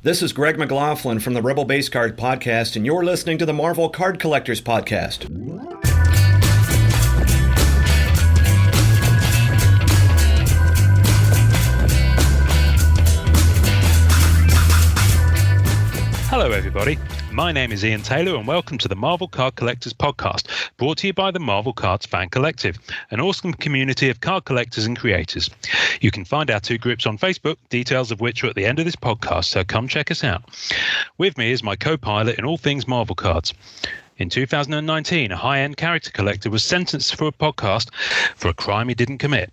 This is Greg McLaughlin from the Rebel Base Card Podcast, and you're listening to the Marvel Card Collectors Podcast. Hello everybody, my name is Ian Taylor and welcome to the Marvel Card Collectors Podcast, brought to you by the Marvel Cards Fan Collective, an awesome community of card collectors and creators. You can find our two groups on Facebook, details of which are at the end of this podcast, so come check us out. With me is my co-pilot in all things Marvel cards. In 2019, a high-end character collector was sentenced for a podcast for a crime he didn't commit.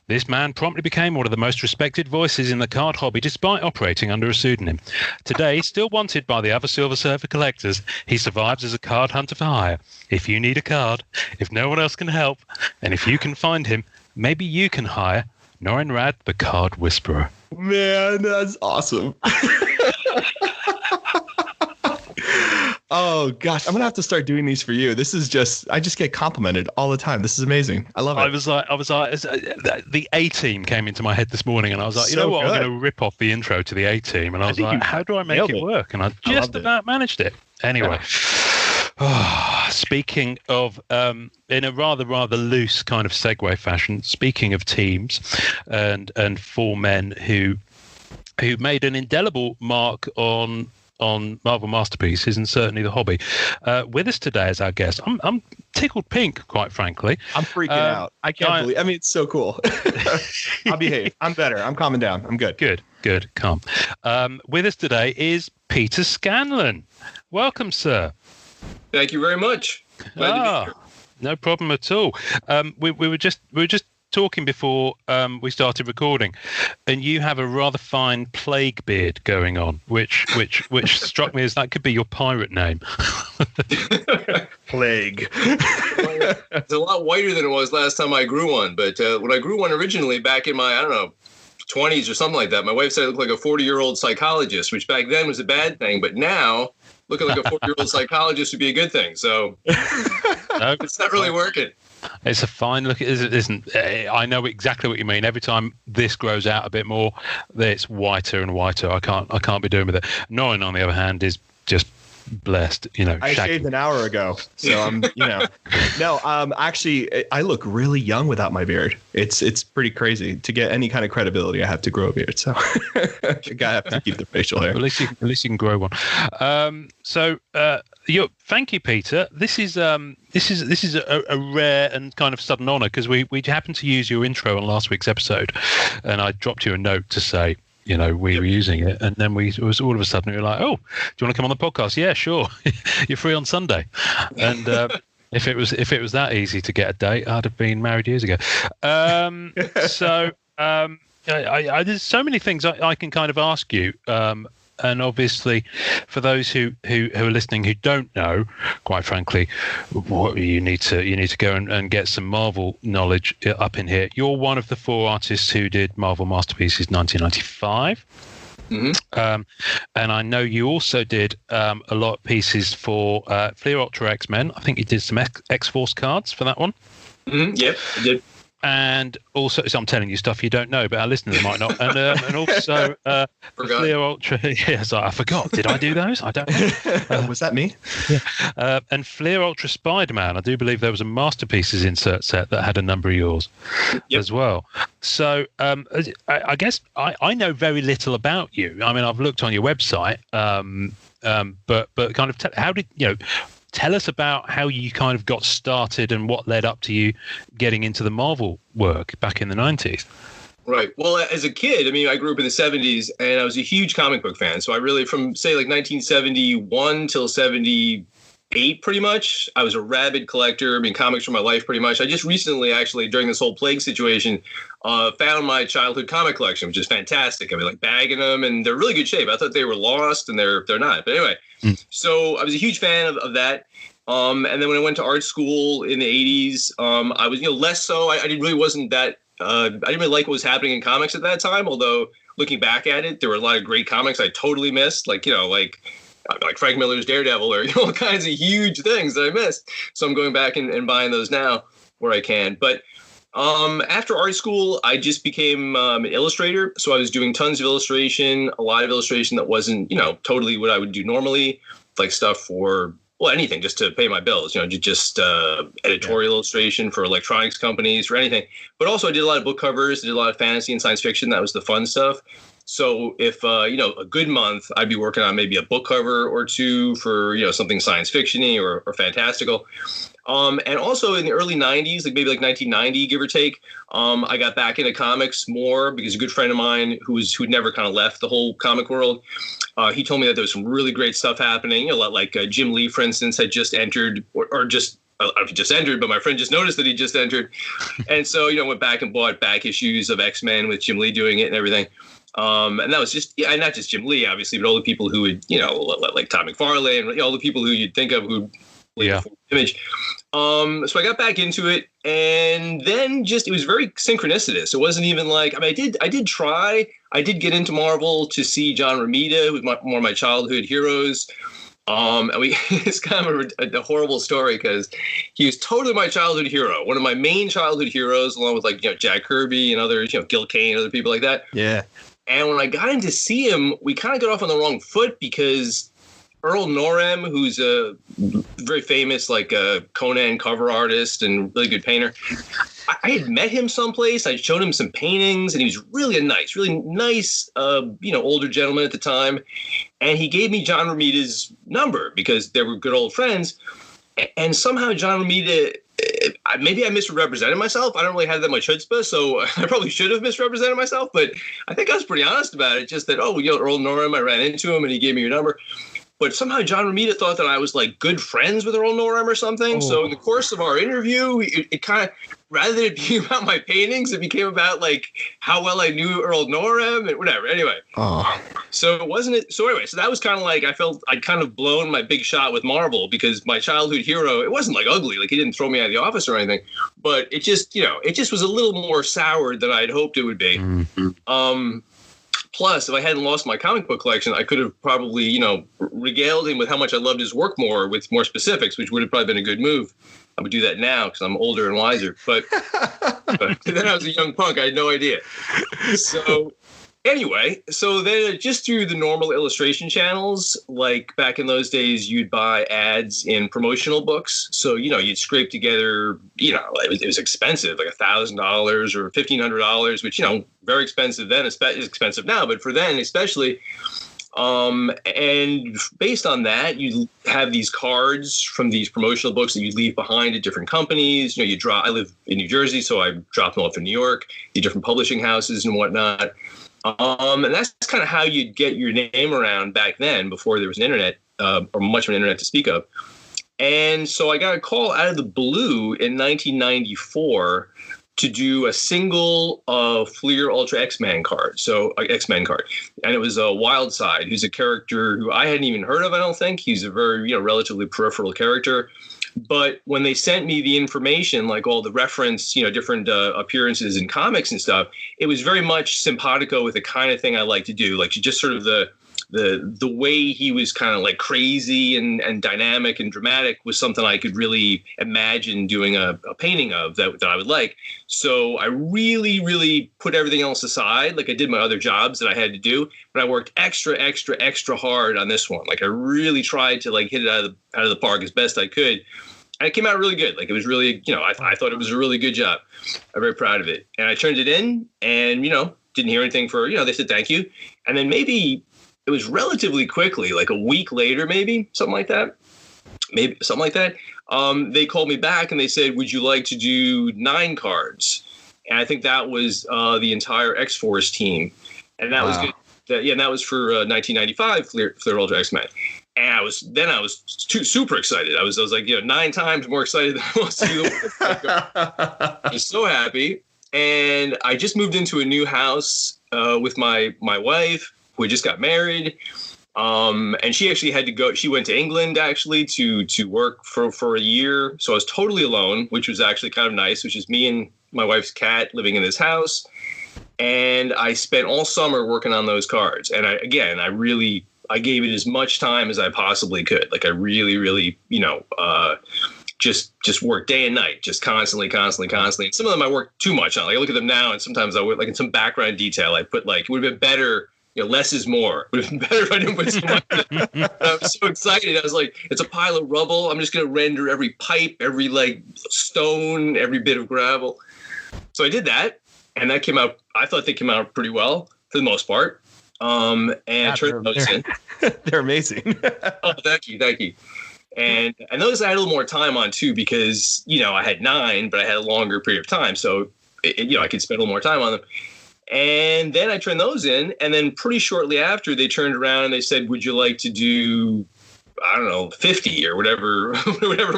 This man promptly became one of the most respected voices in the card hobby despite operating under a pseudonym. Today, still wanted by the other Silver Surfer collectors, he survives as a card hunter for hire. If you need a card, if no one else can help, and if you can find him, maybe you can hire Norrin Rad, the Card Whisperer. Man, that's awesome. Oh gosh, I'm gonna have to start doing these for you. This is I just get complimented all the time. This is amazing. I love it. I was like, the A-Team came into my head this morning, and I was like, you know what? Good. I'm going to rip off the intro to the A-Team, and I was like, how do I make it work? And I just about managed it. Anyway, speaking of, in a rather loose kind of segue fashion, speaking of teams and four men who made an indelible mark on Marvel masterpieces and certainly the hobby. With us today as our guest, I'm tickled pink, quite frankly. I'm freaking out. I can't believe. I mean, it's so cool. I'll behave. I'm better. I'm calming down. I'm good. Good. Calm. With us today is Peter Scanlan. Welcome, sir. Thank you very much. Glad to be here. No problem at all. We were just talking before we started recording, and you have a rather fine plague beard going on, which struck me as that could be your pirate name. Plague. It's a lot whiter than it was last time I grew one, but when I grew one originally back in my 20s or something like that, my wife said I looked like a 40-year-old psychologist, which back then was a bad thing, but now looking like a 40-year-old psychologist would be a good thing. So it's not really working. It's a fine look. It isn't. I know exactly what you mean. Every time this grows out a bit more, it's whiter and whiter. I can't be doing with it. Norrin, on the other hand, is just blessed. I shaved an hour ago, so I'm. No. Actually, I look really young without my beard. It's pretty crazy. To get any kind of credibility, I have to grow a beard. So I have to keep the facial hair. At least you can grow one. Thank you, Peter. This is a rare and kind of sudden honour because we happened to use your intro on last week's episode, and I dropped you a note to say we were using it, and then it was all of a sudden we were like, oh, do you want to come on the podcast? Yeah, sure. You're free on Sunday, and if it was that easy to get a date, I'd have been married years ago. There's so many things I can kind of ask you. And obviously, for those who are listening who don't know, quite frankly, what you need to go and get some Marvel knowledge up in here. You're one of the four artists who did Marvel Masterpieces 1995. Mm-hmm. And I know you also did a lot of pieces for Fleer Ultra X-Men. I think you did some X-Force cards for that one. Mm-hmm. Yep, I did. And also, so I'm telling you stuff you don't know, but our listeners might not. And also, Fleer Ultra. Yes, I forgot. Did I do those? I don't know. Was that me? Yeah. And Fleer Ultra Spider-Man. I do believe there was a Masterpieces insert set that had a number of yours as well. So I guess I know very little about you. I mean, I've looked on your website, but kind of how did tell us about how you kind of got started and what led up to you getting into the Marvel work back in the 90s. Right. Well, as a kid, I grew up in the 70s and I was a huge comic book fan. So I really, from say like 1971 till 78, pretty much, I was a rabid collector. Comics were my life pretty much. I just recently, actually, during this whole plague situation, found my childhood comic collection, which is fantastic. Bagging them, and they're really good shape. I thought they were lost, and they're not. But anyway, So I was a huge fan of that. And then when I went to art school in the 80s, I was less so. I really wasn't that. I didn't really like what was happening in comics at that time. Although looking back at it, there were a lot of great comics I totally missed, like Frank Miller's Daredevil, or all kinds of huge things that I missed. So I'm going back and buying those now where I can. But After art school, I just became an illustrator. So I was doing tons of illustration, a lot of illustration that wasn't, totally what I would do normally, like stuff for, well, anything just to pay my bills, just editorial illustration for electronics companies or anything. But also I did a lot of book covers, I did a lot of fantasy and science fiction. That was the fun stuff. So if, a good month, I'd be working on maybe a book cover or two for, something science fiction-y or fantastical. And also in the early 90s, like maybe like 1990, give or take, I got back into comics more because a good friend of mine who'd never kind of left the whole comic world, he told me that there was some really great stuff happening. A lot like Jim Lee, for instance, had just entered or just I don't know if he just entered, but my friend just noticed that he just entered. And so, went back and bought back issues of X-Men with Jim Lee doing it and everything. And that was just, not just Jim Lee, obviously, but all the people who would, like Todd McFarlane and all the people who you'd think of who Image. So I got back into it, and then it was very synchronicitous. It wasn't even like, I did get into Marvel to see John Romita, who's one of my childhood heroes. And it's kind of a horrible story because he was totally my childhood hero, one of my main childhood heroes, along with like, Jack Kirby and others, Gil Kane, other people like that. Yeah. And when I got in to see him, we kind of got off on the wrong foot because Earl Norem, who's a very famous like Conan cover artist and really good painter, I had met him someplace. I showed him some paintings, and he was really nice, older gentleman at the time. And he gave me John Romita's number because they were good old friends. And somehow John Romita, maybe I misrepresented myself. I don't really have that much chutzpah, so I probably should have misrepresented myself. But I think I was pretty honest about it. Just that, Earl Norem, I ran into him, and he gave me your number. But somehow John Romita thought that I was like good friends with Earl Norem or something. Oh. So in the course of our interview, it kind of, rather than it being about my paintings, it became about like how well I knew Earl Norem and whatever. Anyway. Oh. So so that was kind of like, I felt I'd kind of blown my big shot with Marvel because my childhood hero, it wasn't like ugly, like he didn't throw me out of the office or anything, but it just was a little more soured than I'd hoped it would be. Mm-hmm. Plus, if I hadn't lost my comic book collection, I could have probably, regaled him with how much I loved his work more with more specifics, which would have probably been a good move. I would do that now because I'm older and wiser. But then I was a young punk. I had no idea. So anyway, then just through the normal illustration channels, like back in those days, you'd buy ads in promotional books. So, you'd scrape together, it was expensive, like $1,000 or $1,500, which, very expensive then, is expensive now, but for then especially. And based on that, you have these cards from these promotional books that you leave behind at different companies. I live in New Jersey, so I dropped them off in New York, the different publishing houses and whatnot. And that's kind of how you'd get your name around back then before there was an internet, or much of an internet to speak of. And so I got a call out of the blue in 1994 to do a single Fleer Ultra X-Men card. So X-Men card. And it was Wildside, who's a character who I hadn't even heard of, I don't think. He's a very, relatively peripheral character. But when they sent me the information, like all the reference, different appearances in comics and stuff, it was very much simpatico with the kind of thing I like to do. Like just sort of the way he was kind of like crazy and dynamic and dramatic was something I could really imagine doing a painting of that I would like. So I really, really put everything else aside. Like I did my other jobs that I had to do, but I worked extra hard on this one. Like I really tried to like hit it out of the park as best I could. And it came out really good. Like it was really, I thought it was a really good job. I'm very proud of it. And I turned it in and, didn't hear anything for, they said thank you. And then maybe it was relatively quickly, like a week later, maybe something like that. They called me back and they said, would you like to do 9 cards? And I think that was the entire X-Force team. And that was good. And that was for 1995 Fleer Ultra X-Men. And I was super excited. I was like, 9 times more excited than I was to see the I was so happy. And I just moved into a new house with my wife, who had just got married. And she actually had to go. She went to England actually to work for a year. So I was totally alone, which was actually kind of nice, which is me and my wife's cat living in this house. And I spent all summer working on those cards. And I gave it as much time as I possibly could. Like I really, really, just work day and night, just constantly. Some of them I work too much on. Like I look at them now, and sometimes I would, like in some background detail, I put like, it would have been better, less is more. It would have been better if I didn't put so much. I'm so excited. I was like, it's a pile of rubble. I'm just going to render every pipe, every like stone, every bit of gravel. So I did that, and that came out. I thought they came out pretty well for the most part. And I turned those in. They're amazing. Oh, thank you. And those I had a little more time on too, because I had 9, but I had a longer period of time, so I could spend a little more time on them. And then I turned those in, and then pretty shortly after, they turned around and they said, "Would you like to do, I don't know, 50 or whatever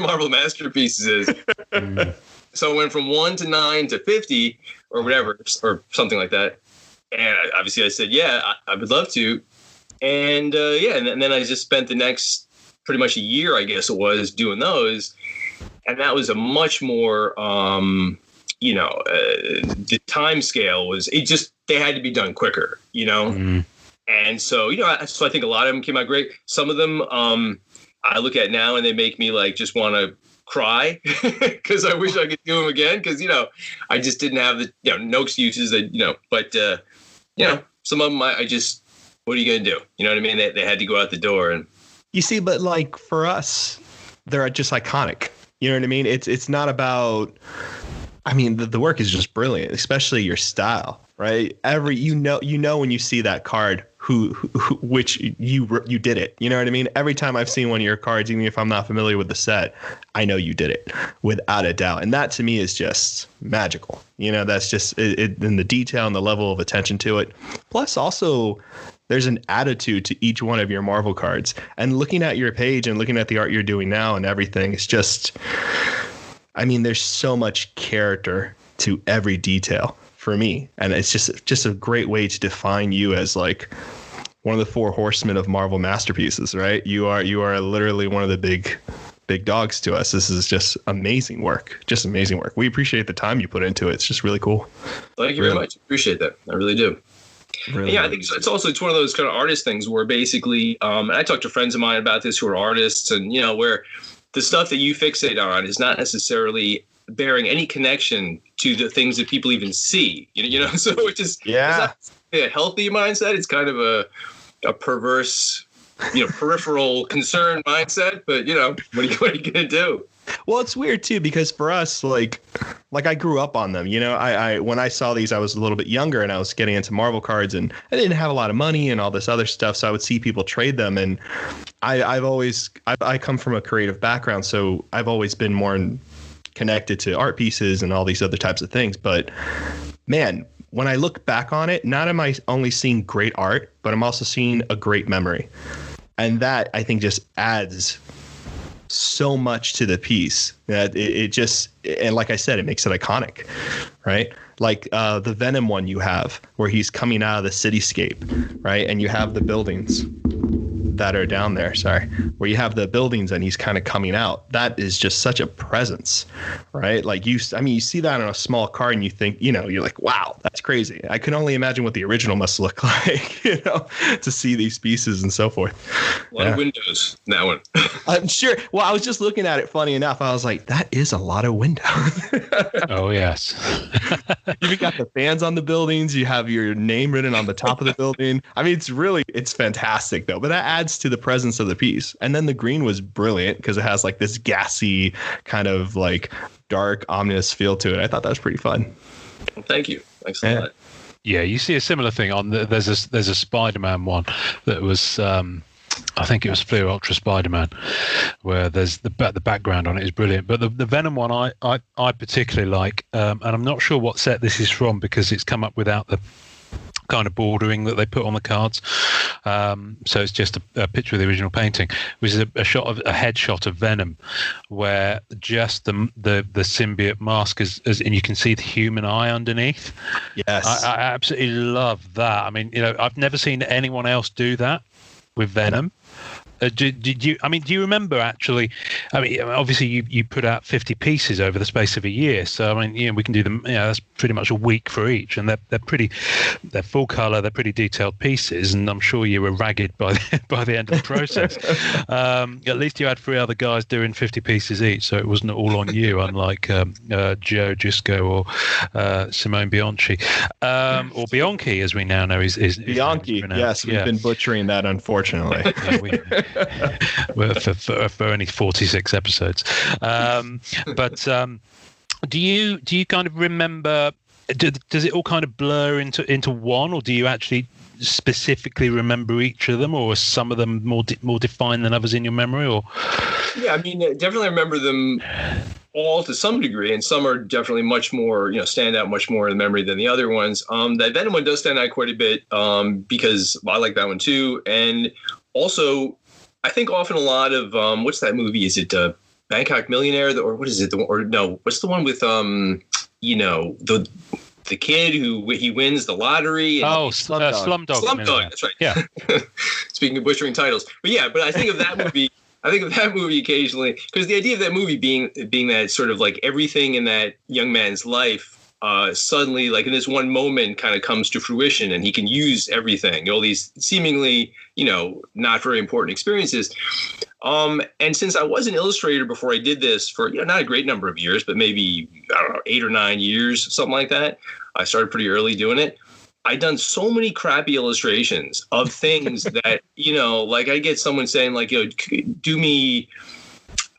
Marvel Masterpieces is?" So I went from 1 to 9 to 50 or whatever, or something like that. And obviously I said, yeah, I would love to. And and then I just spent the next pretty much a year, I guess it was, doing those. And that was a much more, the time scale was, they had to be done quicker, And so, so I think a lot of them came out great. Some of them I look at now and they make me like just want to cry because I wish I could do them again, because I just didn't have the no excuses that but some of them I just, what are you gonna do? You know what I mean? They had to go out the door. And you see, but like for us, they're just iconic. You know what I mean? It's not about, I mean, the work is just brilliant, especially your style, right? When you see that card, which you did it. You know what I mean? Every time I've seen one of your cards, even if I'm not familiar with the set, I know you did it without a doubt. And that to me is just magical. That's just it in the detail and the level of attention to it. Plus also, there's an attitude to each one of your Marvel cards. And looking at your page and looking at the art you're doing now and everything, it's just, I mean, there's so much character to every detail for me. And it's just a great way to define you as like one of the 4 horsemen of Marvel masterpieces, right? You are literally one of the big dogs to us. This is just amazing work. Just amazing work. We appreciate the time you put into it. It's just really cool. Thank you very much. Appreciate that. I really do. Really, I think it's one of those kind of artist things where basically, and I talk to friends of mine about this who are artists, and where the stuff that you fixate on is not necessarily bearing any connection to the things that people even see. So it's just it's not a healthy mindset. It's kind of a perverse, peripheral concern mindset. But what are you gonna do? Well, it's weird too, because for us, like I grew up on them. I when I saw these, I was a little bit younger and I was getting into Marvel cards, and I didn't have a lot of money and all this other stuff. So I would see people trade them, and I come from a creative background, so I've always been more connected to art pieces and all these other types of things. But man, when I look back on it, not am I only seeing great art, but I'm also seeing a great memory, and that I think just adds so much to the piece that it just, and like I said, it makes it iconic, right? Like the Venom one you have where he's coming out of the cityscape, right? And you have the buildings that are down there, where you have the buildings and he's kind of coming out. That is just such a presence, right? Like you see that on a small card and you think, you're like, wow, that's crazy. I can only imagine what the original must look like, to see these pieces and so forth. A lot of windows in that one. I'm sure. Well, I was just looking at it, funny enough. I was like, that is a lot of windows. Oh, yes. You've got the fans on the buildings. You have your name written on the top of the building. I mean, it's fantastic though, but that adds to the presence of the piece. And then the green was brilliant because it has like this gassy kind of like dark, ominous feel to it. I thought that was pretty fun. Well, thank you. Thanks a lot. Yeah, you see a similar thing on there's a Spider-Man one that was I think it was Fleer Ultra Spider-Man, where there's the background on it is brilliant. But the Venom one I particularly like, and I'm not sure what set this is from because it's come up without the kind of bordering that they put on the cards. So it's just a picture of the original painting, which is a headshot of Venom, where just the symbiote mask is, and you can see the human eye underneath. Yes, I absolutely love that. I mean, I've never seen anyone else do that with Venom. Did you? I mean, do you remember actually? I mean, obviously you put out 50 pieces over the space of a year, so I mean, we can do them. That's pretty much a week for each, and they're full color, they're pretty detailed pieces, and I'm sure you were ragged by the end of the process. At least you had 3 other guys doing 50 pieces each, so it wasn't all on you, unlike Joe Gisco or Simone Bianchi, or Bianchi, as we now know is Bianchi. Yes, we've been butchering that, unfortunately. Well, for only 46 episodes. But do you kind of remember? Does it all kind of blur into one, or do you actually specifically remember each of them, or are some of them more defined than others in your memory? Or yeah, I mean, definitely remember them all to some degree, and some are definitely much more, stand out much more in the memory than the other ones. That Venom one does stand out quite a bit because I like that one too, and also I think often a lot of what's that movie? Is it Bangkok Millionaire, or what is it? What's the one with the kid who he wins the lottery? And Slumdog. Slumdog. That's right. Yeah. Speaking of butchering titles, but I think of that movie. I think of that movie occasionally because the idea of that movie being that sort of like everything in that young man's life suddenly, like in this one moment, kind of comes to fruition, and he can use everything, all these seemingly, not very important experiences. And since I was an illustrator before I did this for not a great number of years, but maybe, I don't know, 8 or 9 years, something like that. I started pretty early doing it. I'd done so many crappy illustrations of things that, like I get someone saying like, do me,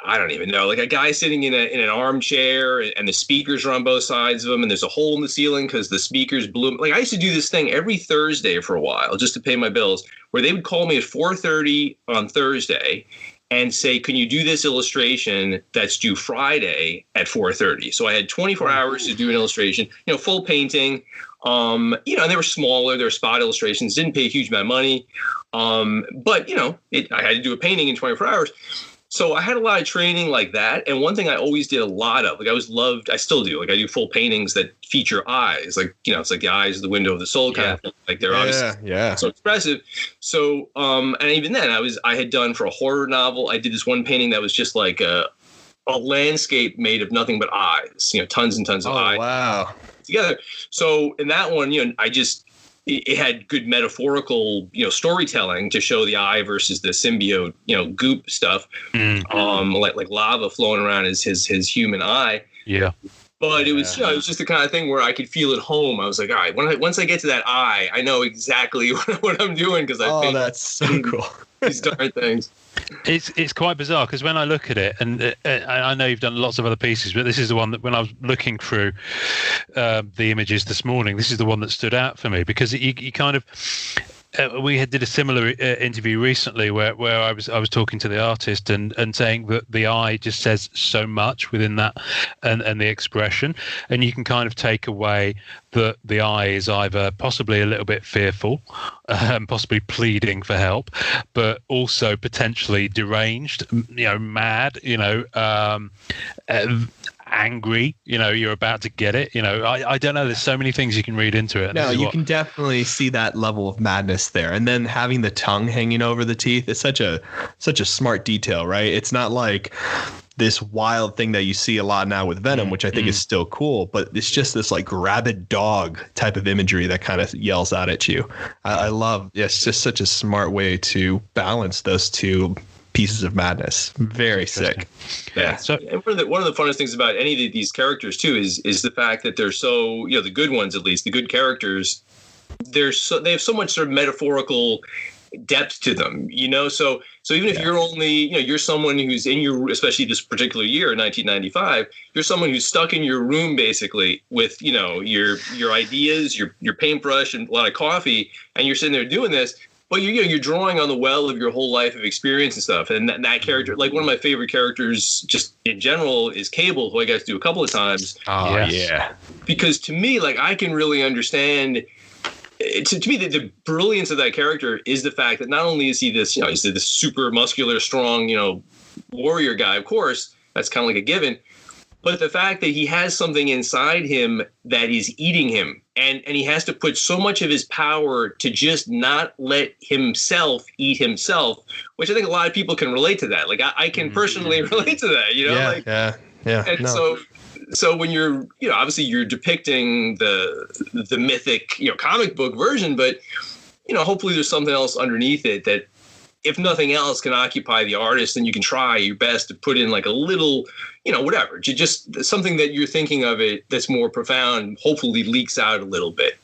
I don't even know, like a guy sitting in an armchair and the speakers are on both sides of him and there's a hole in the ceiling because the speakers blew. Like I used to do this thing every Thursday for a while just to pay my bills, where they would call me at 4:30 on Thursday and say, can you do this illustration that's due Friday at 4:30? So I had 24 hours to do an illustration, full painting, and they were smaller, they were spot illustrations, didn't pay a huge amount of money. But I had to do a painting in 24 hours. So I had a lot of training like that. And one thing I always did a lot of, like I still do, like I do full paintings that feature eyes, like, it's like the eyes of the window of the soul kind of thing. Like they're obviously so expressive. So, and even then I had done for a horror novel, I did this one painting that was just like a landscape made of nothing but eyes, tons and tons of eyes. Wow. Together. So in that one, it had good metaphorical, storytelling to show the eye versus the symbiote, goop stuff, like lava flowing around his human eye. Yeah. But it was, it was just the kind of thing where I could feel at home. I was like, all right, once I get to that eye, I know exactly what I'm doing because I think that's so cool. These darn things. It's quite bizarre because when I look at it, and I know you've done lots of other pieces, but this is the one that when I was looking through the images this morning, this is the one that stood out for me because you kind of. We did a similar interview recently where I was talking to the artist and saying that the eye just says so much within that and the expression, and you can kind of take away that the eye is either possibly a little bit fearful, possibly pleading for help, but also potentially deranged, mad, angry, you're about to get it. I don't know. There's so many things you can read into it. No, you can definitely see that level of madness there. And then having the tongue hanging over the teeth is such a smart detail, right? It's not like this wild thing that you see a lot now with Venom, which I think is still cool, but it's just this like rabid dog type of imagery that kind of yells out at you. I love, it's just such a smart way to balance those two pieces of madness. Very sick. Yeah. So, and one of the funnest things about any of these characters too is the fact that they're so, the good ones, at least the good characters, they have so much sort of metaphorical depth to them, so even if you're only, you're someone who's in your, especially this particular year, 1995, you're someone who's stuck in your room basically with, your ideas, your paintbrush and a lot of coffee, and you're sitting there doing this. But you're drawing on the well of your whole life of experience and stuff. And that character, like one of my favorite characters just in general is Cable, who I got to do a couple of times. Oh, yes. Yeah. Because to me, like I can really understand, to me, the brilliance of that character is the fact that not only is he this, he's this super muscular, strong, warrior guy, of course, that's kind of like a given. But the fact that he has something inside him that is eating him, and he has to put so much of his power to just not let himself eat himself, which I think a lot of people can relate to that. Like I can personally relate to that, you know? Yeah. And so when you're, obviously you're depicting the mythic, comic book version, but, hopefully there's something else underneath it that, if nothing else, can occupy the artist, and you can try your best to put in like a little, whatever, just something that you're thinking of it that's more profound, hopefully leaks out a little bit,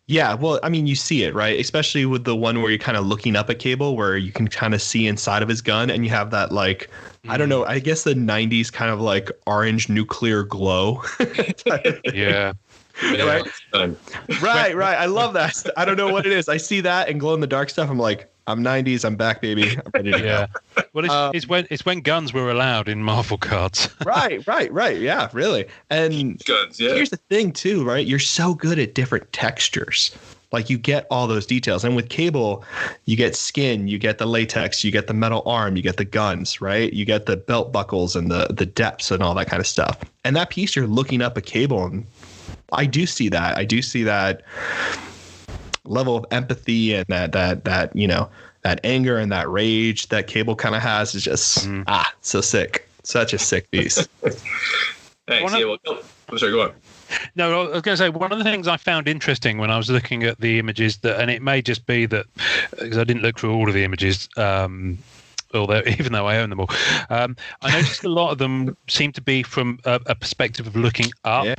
Yeah, well, I mean, you see it, right? Especially with the one where you're kind of looking up at Cable, where you can kind of see inside of his gun, and you have that, like, I don't know, I guess the 90s kind of like orange nuclear glow. Yeah. Right. I love that. I don't know what it is. I see that and glow in the dark stuff. I'm like, I'm 90s. I'm back, baby. I'm ready to go. Well, it's when guns were allowed in Marvel cards. Right. Yeah, really. And guns, here's the thing too, right? You're so good at different textures. Like you get all those details. And with Cable, you get skin, you get the latex, you get the metal arm, you get the guns, right? You get the belt buckles and the depths and all that kind of stuff. And that piece, you're looking up at Cable, and I do see that. I do see that level of empathy and that anger and that rage that Cable kind of has is just so sick. Such a sick piece. Thanks. I'm sorry, go on. No, I was going to say, one of the things I found interesting when I was looking at the images, and it may just be that because I didn't look through all of the images, although even though I own them all, I noticed a lot of them seem to be from a perspective of looking up. Yeah.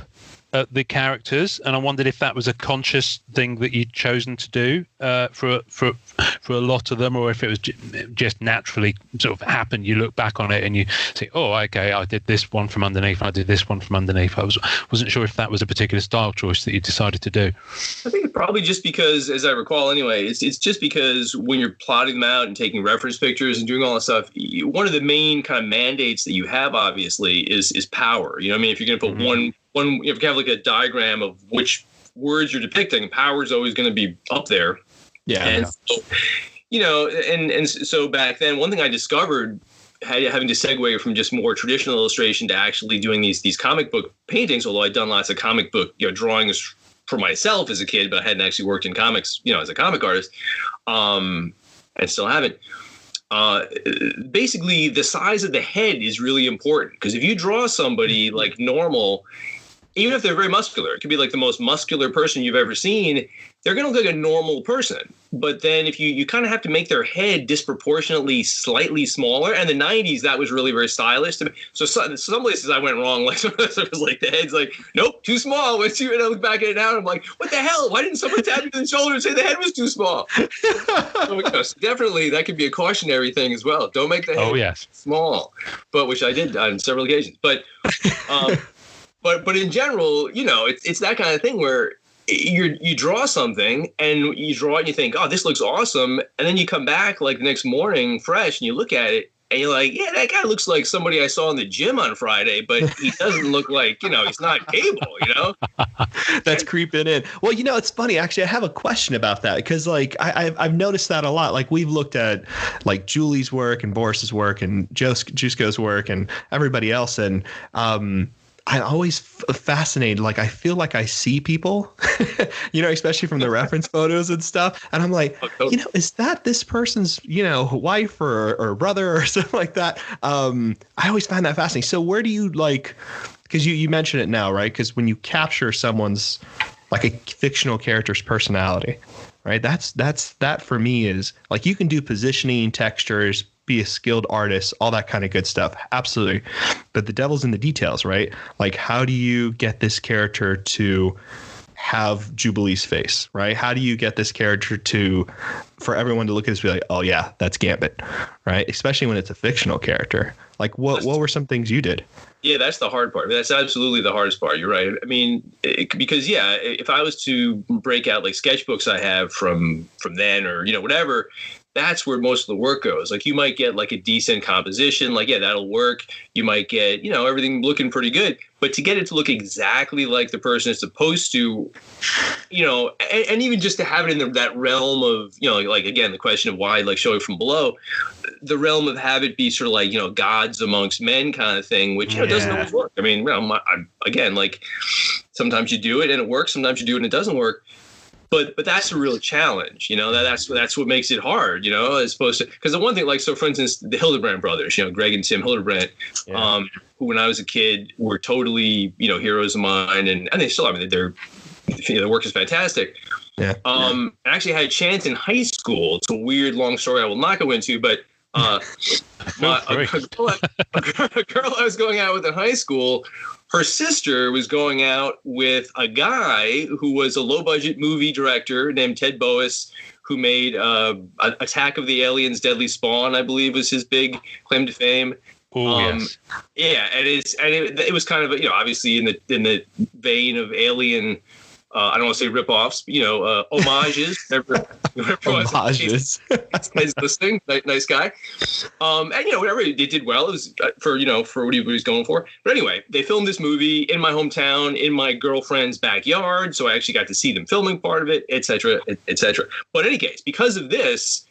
At the characters, and I wondered if that was a conscious thing that you'd chosen to do for a lot of them, or if it was just naturally sort of happened. You look back on it and you say, "Oh, okay, I did this one from underneath. I did this one from underneath." I wasn't sure if that was a particular style choice that you decided to do. I think probably just because, as I recall, anyway, it's just because when you're plotting them out and taking reference pictures and doing all that stuff, one of the main kind of mandates that you have, obviously, is power. I mean, if you're going to put one, if you have like a diagram of which words you're depicting, power is always going to be up there. Yeah. And so, and so back then, one thing I discovered, having to segue from just more traditional illustration to actually doing these comic book paintings, although I'd done lots of comic book drawings for myself as a kid, but I hadn't actually worked in comics, as a comic artist, and still haven't. Basically, the size of the head is really important, because if you draw somebody like normal, even if they're very muscular, it could be like the most muscular person you've ever seen, they're going to look like a normal person. But then if you kind of have to make their head disproportionately slightly smaller, and the 90s, that was really very stylish. So some places I went wrong, like it was like the head's like, nope, too small. And I look back at it now and I'm like, what the hell? Why didn't someone tap me on the shoulder and say the head was too small? So definitely that could be a cautionary thing as well. Don't make the head small, but which I did on several occasions. But in general, it's that kind of thing where you draw something and you draw it and you think, oh, this looks awesome. And then you come back like the next morning fresh and you look at it and you're like, yeah, that guy looks like somebody I saw in the gym on Friday, but he doesn't look like, he's not Cable, That's creeping in. Well, it's funny, actually, I have a question about that, because like I've noticed that a lot. Like we've looked at like Julie's work and Boris's work and Jusko's work and everybody else. And, I'm always fascinated. Like, I feel like I see people, especially from the reference photos and stuff. And I'm like, is that this person's, wife or brother or something like that? I always find that fascinating. So where do you because you mentioned it now, right? Because when you capture someone's like a fictional character's personality, right? That for me is like, you can do positioning, textures, be a skilled artist, all that kind of good stuff. Absolutely. But the devil's in the details, right? Like, how do you get this character to have Jubilee's face, right? How do you get this character for everyone to look at this and be like, oh yeah, that's Gambit, right? Especially when it's a fictional character. Like what were some things you did? Yeah, that's the hard part. That's absolutely the hardest part. You're right. I mean, because if I was to break out like sketchbooks I have from then or, whatever, that's where most of the work goes. Like you might get like a decent composition, like, yeah, that'll work. You might get, everything looking pretty good, but to get it to look exactly like the person is supposed to, and even just to have it in that realm of, like again, the question of why, like showing from below, the realm of have it be sort of like, gods amongst men kind of thing, which, doesn't always work. I mean, again, like sometimes you do it and it works. Sometimes you do it and it doesn't work. But that's a real challenge, that's what makes it hard, as opposed to, because the one thing, like, so for instance, the Hildebrand brothers, Greg and Tim Hildebrand, who when I was a kid were totally, heroes of mine, and they still, I mean, their work is fantastic. Yeah. I actually had a chance in high school. It's a weird, long story I will not go into, but a girl I was going out with in high school, her sister was going out with a guy who was a low-budget movie director named Ted Boas, who made Attack of the Aliens, Deadly Spawn, I believe, was his big claim to fame. Yes. Yeah, and it was kind of obviously in the vein of Alien. I don't want to say rip-offs, but, homages. Homages. He's listening. Nice guy. And, whatever, it did well. It was for what he was going for. But anyway, they filmed this movie in my hometown, in my girlfriend's backyard. So I actually got to see them filming part of it, et cetera, et cetera. But in any case, because of this,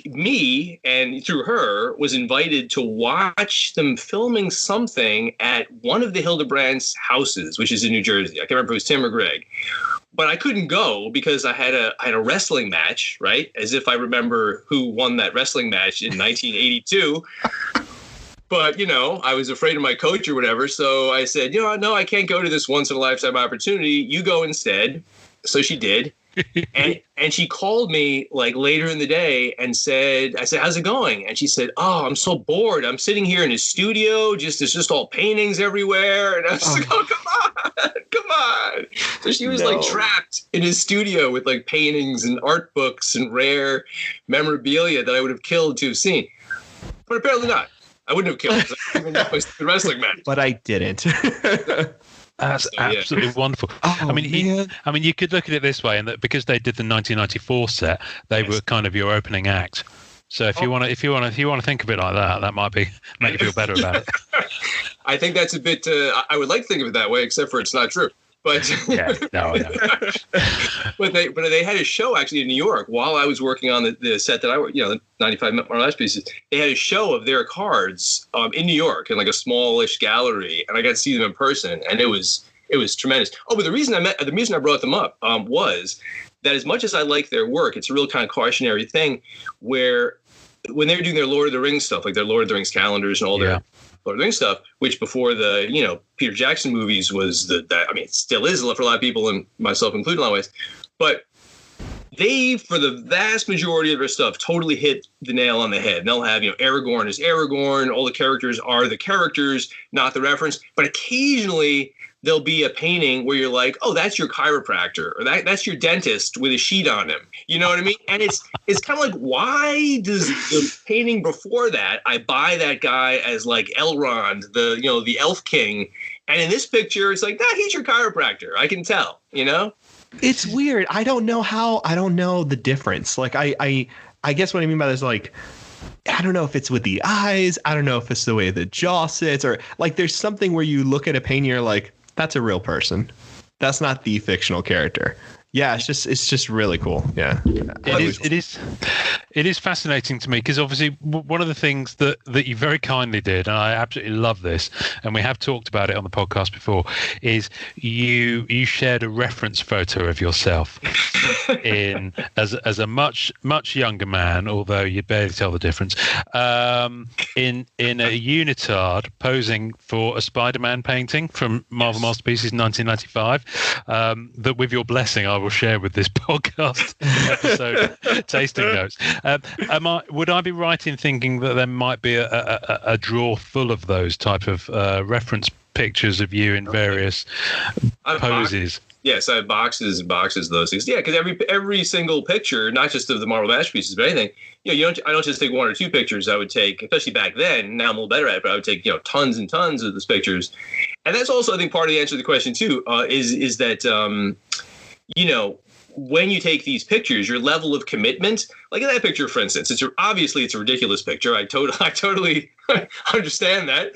me and through her was invited to watch them filming something at one of the Hildebrand's houses, which is in New Jersey. I can't remember if it was Tim or Greg, but I couldn't go because I had a wrestling match, right? As if I remember who won that wrestling match in 1982. But, I was afraid of my coach or whatever. So I said, no, I can't go to this once in a lifetime opportunity. You go instead. So she did. and she called me like later in the day and I said, how's it going? And she said, oh, I'm so bored. I'm sitting here in his studio. It's just all paintings everywhere. And I was like, oh, come on. So she was like trapped in his studio with like paintings and art books and rare memorabilia that I would have killed to have seen. But apparently not. I wouldn't have killed the wrestling match. But I didn't. That's absolutely wonderful. Oh, I mean, you could look at it this way, and that because they did the 1994 set, they were kind of your opening act. So if you want to think of it like that, that might make you feel better about it. I think that's a bit. I would like to think of it that way, except for it's not true. But yeah, no. but they had a show actually in New York while I was working on the set that I worked, the 95 Marvel Pieces. They had a show of their cards in New York in like a smallish gallery, and I got to see them in person, and it was tremendous. Oh, but the reason I brought them up was that as much as I like their work, it's a real kind of cautionary thing where when they were doing their Lord of the Rings stuff, like their Lord of the Rings calendars and all their Lord of the Rings stuff, which before the, Peter Jackson movies was it still is for a lot of people and myself included in a lot of ways. But they, for the vast majority of their stuff, totally hit the nail on the head. And they'll have, Aragorn is Aragorn. All the characters are the characters, not the reference. But occasionally there'll be a painting where you're like, oh, that's your chiropractor, or that's your dentist with a sheet on him. You know what I mean? And it's kind of like, why does the painting before that, I buy that guy as like Elrond, the elf king. And in this picture, it's like, he's your chiropractor. I can tell, It's weird. I don't know the difference. Like, I guess what I mean by this, like, I don't know if it's with the eyes. I don't know if it's the way the jaw sits, or like there's something where you look at a painting, you're like, that's a real person. That's not the fictional character. Yeah, it's just really cool. Yeah, it is fascinating to me because obviously one of the things that you very kindly did, and I absolutely love this, and we have talked about it on the podcast before, is you shared a reference photo of yourself in as a much younger man, although you barely tell the difference, in a unitard posing for a Spider-Man painting from Marvel Masterpieces 1995. That with your blessing, I will share with this podcast episode tasting notes. Would I be right in thinking that there might be a drawer full of those type of reference pictures of you in various poses? Yes, I have boxes and boxes of those things. Yeah, because every single picture, not just of the Marvel masterpieces, but anything, I don't just take one or two pictures. I would take, especially back then, now I'm a little better at it, but I would take, tons and tons of those pictures. And that's also, I think, part of the answer to the question too, is that, when you take these pictures, your level of commitment, like in that picture, for instance, obviously it's a ridiculous picture. I totally understand that.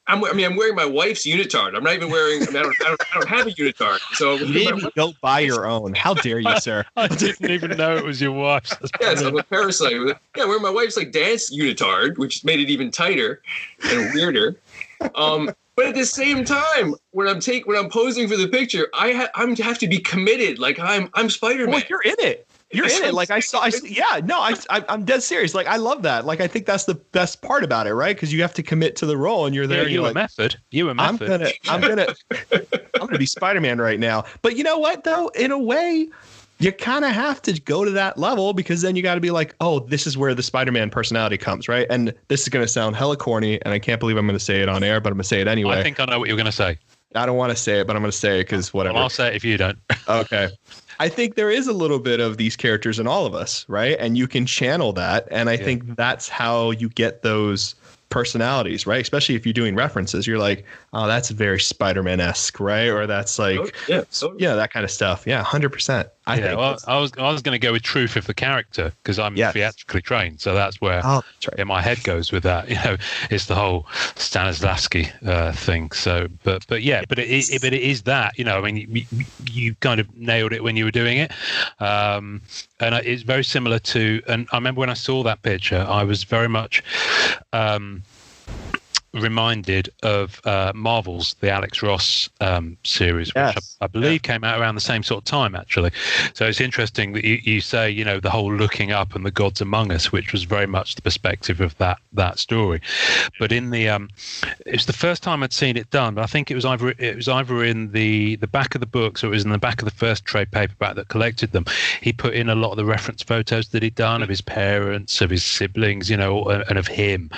I'm wearing my wife's unitard. I'm not even wearing. I don't have a unitard. So you didn't even go buy your own. How dare you, sir? I didn't even know it was your wife's. Yes, I'm a parasite. Yeah, wearing my wife's like dance unitard, which made it even tighter and weirder. But at the same time, when I'm posing for the picture, I have to be committed. Like I'm Spider-Man. Well, you're in it. You're in it. Like I'm dead serious. Like I love that. Like I think that's the best part about it, right? Because you have to commit to the role, and you're there. Yeah, you were method. I'm gonna be Spider-Man right now. But you know what, though? In a way, you kind of have to go to that level, because then you got to be like, oh, this is where the Spider-Man personality comes, right? And this is gonna sound hella corny, and I can't believe I'm gonna say it on air, but I'm gonna say it anyway. I think I know what you're gonna say. I don't want to say it, but I'm gonna say it because whatever. Well, I'll say it if you don't. Okay. I think there is a little bit of these characters in all of us, right? And you can channel that. And I think that's how you get those personalities, right? Especially if you're doing references, you're like, oh, that's very Spider-Man-esque, right? Or that's like, that kind of stuff. Yeah, 100%. I think. Well, I was going to go with truth of the character, because I'm theatrically trained, so that's where in my head goes with that. You know, it's the whole Stanislavski thing. So, but it is that. You know, I mean, you kind of nailed it when you were doing it, and it's very similar to. And I remember when I saw that picture, I was very much. Reminded of Marvel's the Alex Ross series, which I believe came out around the same sort of time, actually. So it's interesting that you say, you know, the whole looking up and the gods among us, which was very much the perspective of that story. But in the it was the first time I'd seen it done, but I think it was either in the back of the book, so it was in the back of the first trade paperback that collected them. He put in a lot of the reference photos that he'd done of his parents, of his siblings, you know, and of him.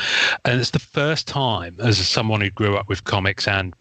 And it's the first time, as someone who grew up with comics and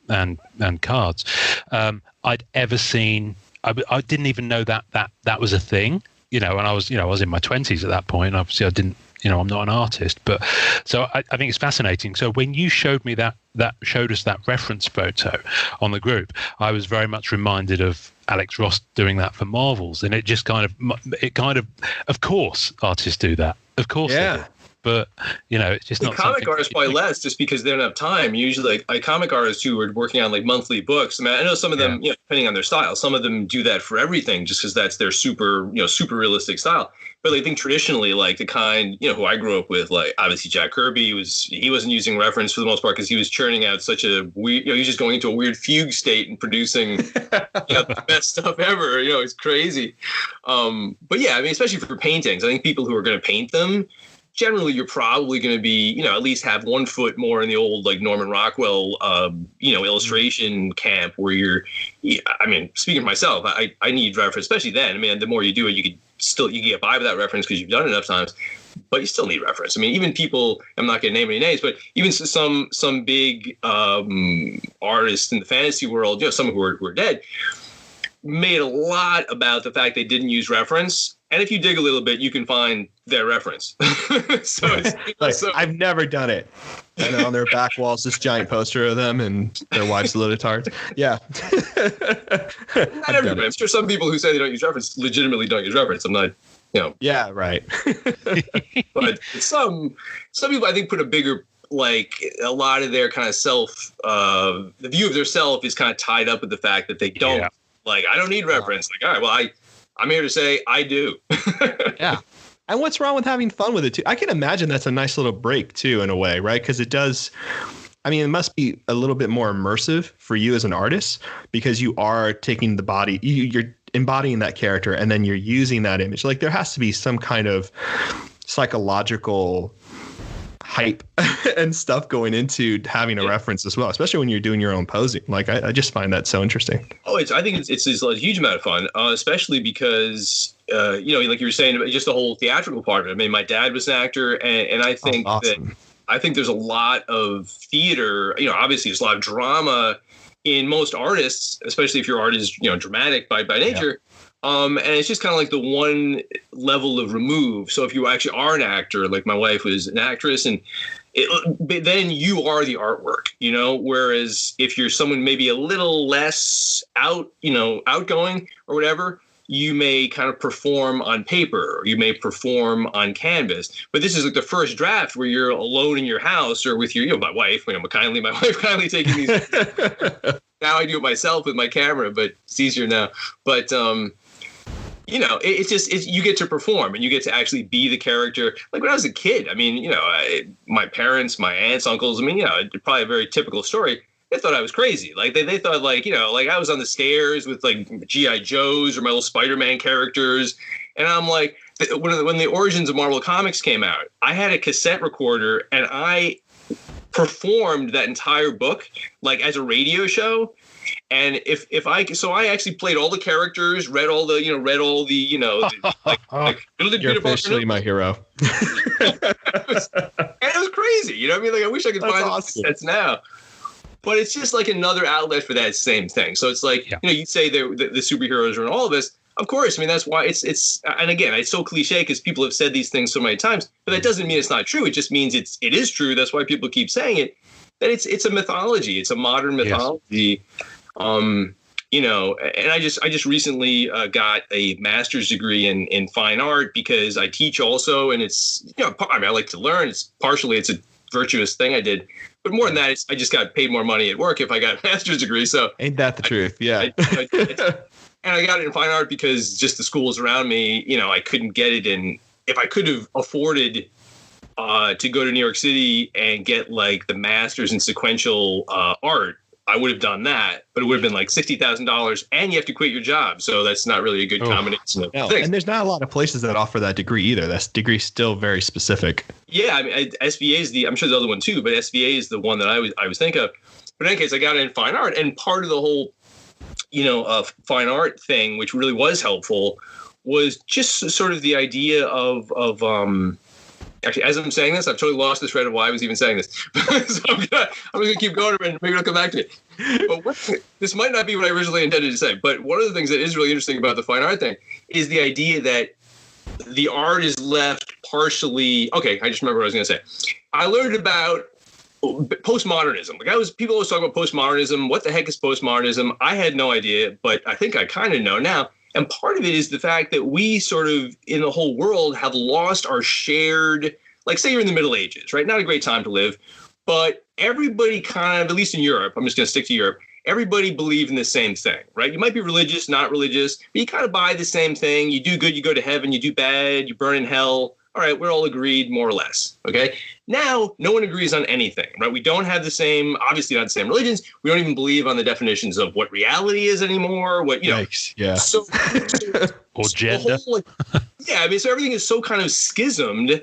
cards, I'd ever seen. I didn't even know that was a thing, you know. And I was in my 20s at that point. Obviously, I didn't, you know, I'm not an artist, but so I think it's fascinating. So when you showed me that showed us that reference photo on the group, I was very much reminded of Alex Ross doing that for Marvels, and it just kind of course, artists do that, of course, they do. But, you know, it's just not comic artists probably less, just because they don't have time. Usually, like comic artists who are working on like monthly books. I mean, I know some of them, you know, depending on their style, some of them do that for everything, just because that's their super realistic style. But I think traditionally, like the kind, you know, who I grew up with, like obviously Jack Kirby, he wasn't using reference for the most part, because he was churning out such a weird, you know, he was just going into a weird fugue state and producing, you know, the best stuff ever. You know, it's crazy. But yeah, I mean, especially for paintings, I think people who are going to paint them, generally, you're probably going to be, you know, at least have 1 foot more in the old like Norman Rockwell, you know, illustration camp, where I mean, speaking for myself, I need reference, especially then. I mean, the more you do it, you get by with that reference because you've done it enough times, but you still need reference. I mean, even people, I'm not going to name any names, but even some big artists in the fantasy world, you know, some who are dead, made a lot about the fact they didn't use reference. And if you dig a little bit, you can find their reference. I've never done it. And on their back walls, this giant poster of them and their wives' leotards. Yeah. Not everybody. I'm sure some people who say they don't use reference legitimately don't use reference. I'm not, you know. Yeah, right. But some people, I think, put a bigger, like a lot of their kind of self, the view of their self is kind of tied up with the fact that they don't, like, I don't need reference. Like, all right, well, I'm here to say I do. Yeah. And what's wrong with having fun with it too? I can imagine that's a nice little break too, in a way, right? Because it does. I mean, it must be a little bit more immersive for you as an artist, because you are taking the body, you're embodying that character, and then you're using that image. Like there has to be some kind of psychological hype and stuff going into having a reference as well, especially when you're doing your own posing. Like I just find that so interesting. I think it's a huge amount of fun, especially because you know, like you were saying, just the whole theatrical part of it. I mean, my dad was an actor, and I think I think there's a lot of theater. You know, obviously there's a lot of drama in most artists, especially if your art is, you know, dramatic by nature. Yeah. And it's just kind of like the one level of remove. So if you actually are an actor, like my wife was an actress, and then you are the artwork, you know, whereas if you're someone maybe a little less outgoing or whatever, you may kind of perform on paper, or you may perform on canvas. But this is like the first draft where you're alone in your house or with your, my wife, my wife kindly taking these. Now I do it myself with my camera, but it's easier now. But, it's you get to perform and you get to actually be the character. Like when I was a kid, I mean, my parents, my aunts, uncles, I mean, probably a very typical story. They thought I was crazy. Like they thought like I was on the stairs with like G.I. Joes or my little Spider-Man characters. And I'm like, when the origins of Marvel Comics came out, I had a cassette recorder and I performed that entire book like as a radio show. And I actually played all the characters, read all the You're officially my hero. And it was crazy. I mean, like I wish I could find awesome. That's now. But it's just like another outlet for that same thing. So it's like, you say the superheroes are in all of this. Of course, I mean, that's why it's and again, it's so cliche because people have said these things so many times, but that doesn't mean it's not true. It just means it is true. That's why people keep saying it, that it's a mythology. It's a modern mythology. Yes. And I just recently got a master's degree in fine art because I teach also. And it's, I like to learn. It's a virtuous thing I did. But more than that, I just got paid more money at work if I got a master's degree. So ain't that the truth? Yeah. And I got it in fine art because just the schools around me, I couldn't get it in. If I could have afforded to go to New York City and get like the master's in sequential art, I would have done that, but it would have been like $60,000 and you have to quit your job. So that's not really a good combination of things. And there's not a lot of places that offer that degree either. That degree's still very specific. Yeah. I mean, SVA is I'm sure the other one too, but SVA is the one that I was thinking of. But in any case, I got it in fine art, and part of the whole, fine art thing, which really was helpful, was just sort of the idea of actually, as I'm saying this, I've totally lost the thread of why I was even saying this. So I'm going to keep going and maybe I'll come back to it. But this might not be what I originally intended to say, but one of the things that is really interesting about the fine art thing is the idea that the art is left partially. Okay, I just remember what I was going to say. I learned about postmodernism. People always talk about postmodernism. What the heck is postmodernism? I had no idea, but I think I kind of know now. And part of it is the fact that we sort of, in the whole world, have lost our shared, like say you're in the Middle Ages, right? Not a great time to live, but everybody kind of, at least in Europe, I'm just going to stick to Europe, everybody believed in the same thing, right? You might be religious, not religious, but you kind of buy the same thing. You do good, you go to heaven. You do bad, you burn in hell. All right, we're all agreed more or less, okay? Now, no one agrees on anything, right? We don't have obviously not the same religions. We don't even believe on the definitions of what reality is anymore, Yikes, yeah. So or gender. So everything is so kind of schismed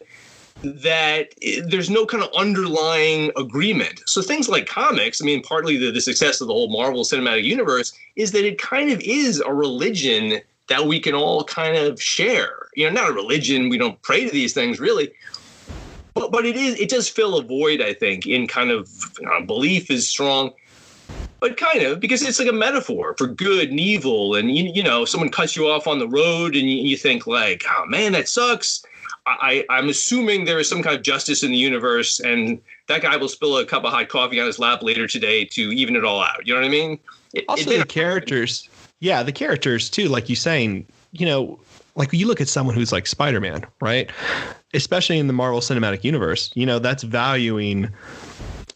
that there's no kind of underlying agreement. So things like comics, I mean, partly the success of the whole Marvel Cinematic Universe is that it kind of is a religion that we can all kind of share. Not a religion. We don't pray to these things really. But it does fill a void, I think, in kind of belief is strong, but kind of because it's like a metaphor for good and evil. And, someone cuts you off on the road and you think like, oh, man, that sucks. I'm assuming there is some kind of justice in the universe and that guy will spill a cup of hot coffee on his lap later today to even it all out. You know what I mean? The characters. Yeah, the characters, too, like you saying, like you look at someone who's like Spider-Man, right? Especially in the Marvel Cinematic Universe, that's valuing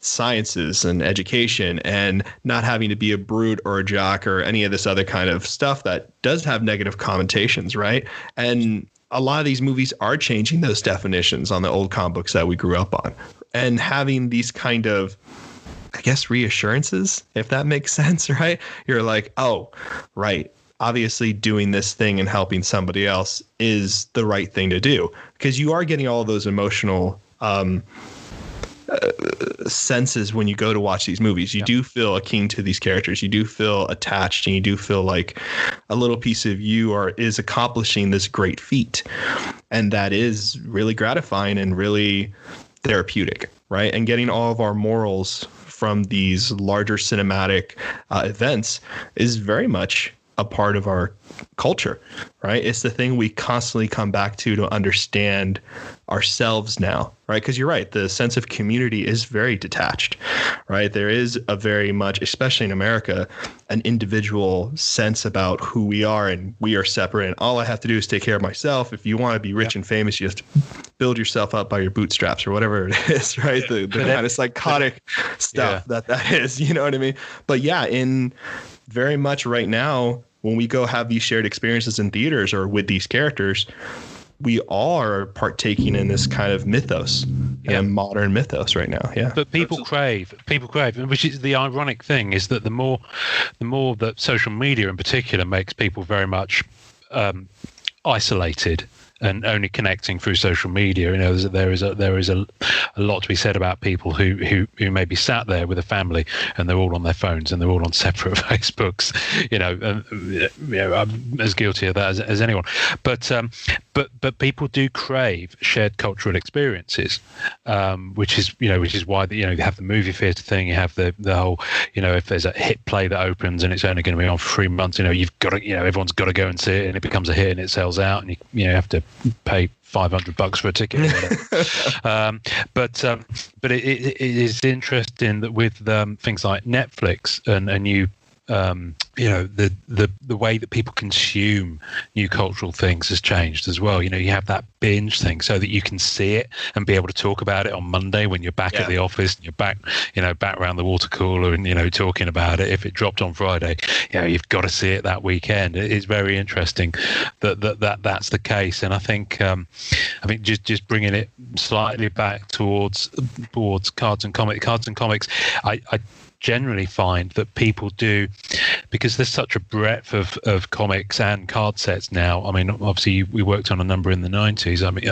sciences and education and not having to be a brute or a jock or any of this other kind of stuff that does have negative connotations, right? And a lot of these movies are changing those definitions on the old comic books that we grew up on and having these kind of, I guess, reassurances, if that makes sense, right? You're like, oh, right. Obviously doing this thing and helping somebody else is the right thing to do because you are getting all of those emotional senses when you go to watch these movies. You do feel akin to these characters. You do feel attached and you do feel like a little piece of you is accomplishing this great feat. And that is really gratifying and really therapeutic, right? And getting all of our morals from these larger cinematic events is very much a part of our culture, right? It's the thing we constantly come back to understand ourselves now, right? Because you're right, the sense of community is very detached, right? There is a very much, especially in America, an individual sense about who we are, and we are separate, and all I have to do is take care of myself. If you want to be rich and famous, you have to build yourself up by your bootstraps or whatever it is, right? The kind of psychotic stuff that is, you know what I mean? But yeah, in very much right now, when we go have these shared experiences in theaters or with these characters, we are partaking in this kind of mythos, modern mythos right now. Yeah. But people crave, which is the ironic thing, is that the more that social media in particular makes people very much isolated and only connecting through social media. You know, there is a lot to be said about people who may be sat there with a family and they're all on their phones and they're all on separate Facebooks. You know, I'm as guilty of that as anyone. But people do crave shared cultural experiences, which is why you have the movie theatre thing. You have the whole, if there's a hit play that opens and it's only going to be on for 3 months, you've got to, everyone's got to go and see it, and it becomes a hit and it sells out, and you have to pay $500 for a ticket. But it is interesting that with things like Netflix and you. The way that people consume new cultural things has changed as well. You have that binge thing so that you can see it and be able to talk about it on Monday when you're back at the office and you're back around the water cooler and talking about it. If it dropped on Friday, you've got to see it that weekend. It is very interesting that's the case. And I think just bringing it slightly back towards cards and comics, I generally find that people do, because there's such a breadth of comics and card sets now. I mean, obviously we worked on a number in the 90s. I mean,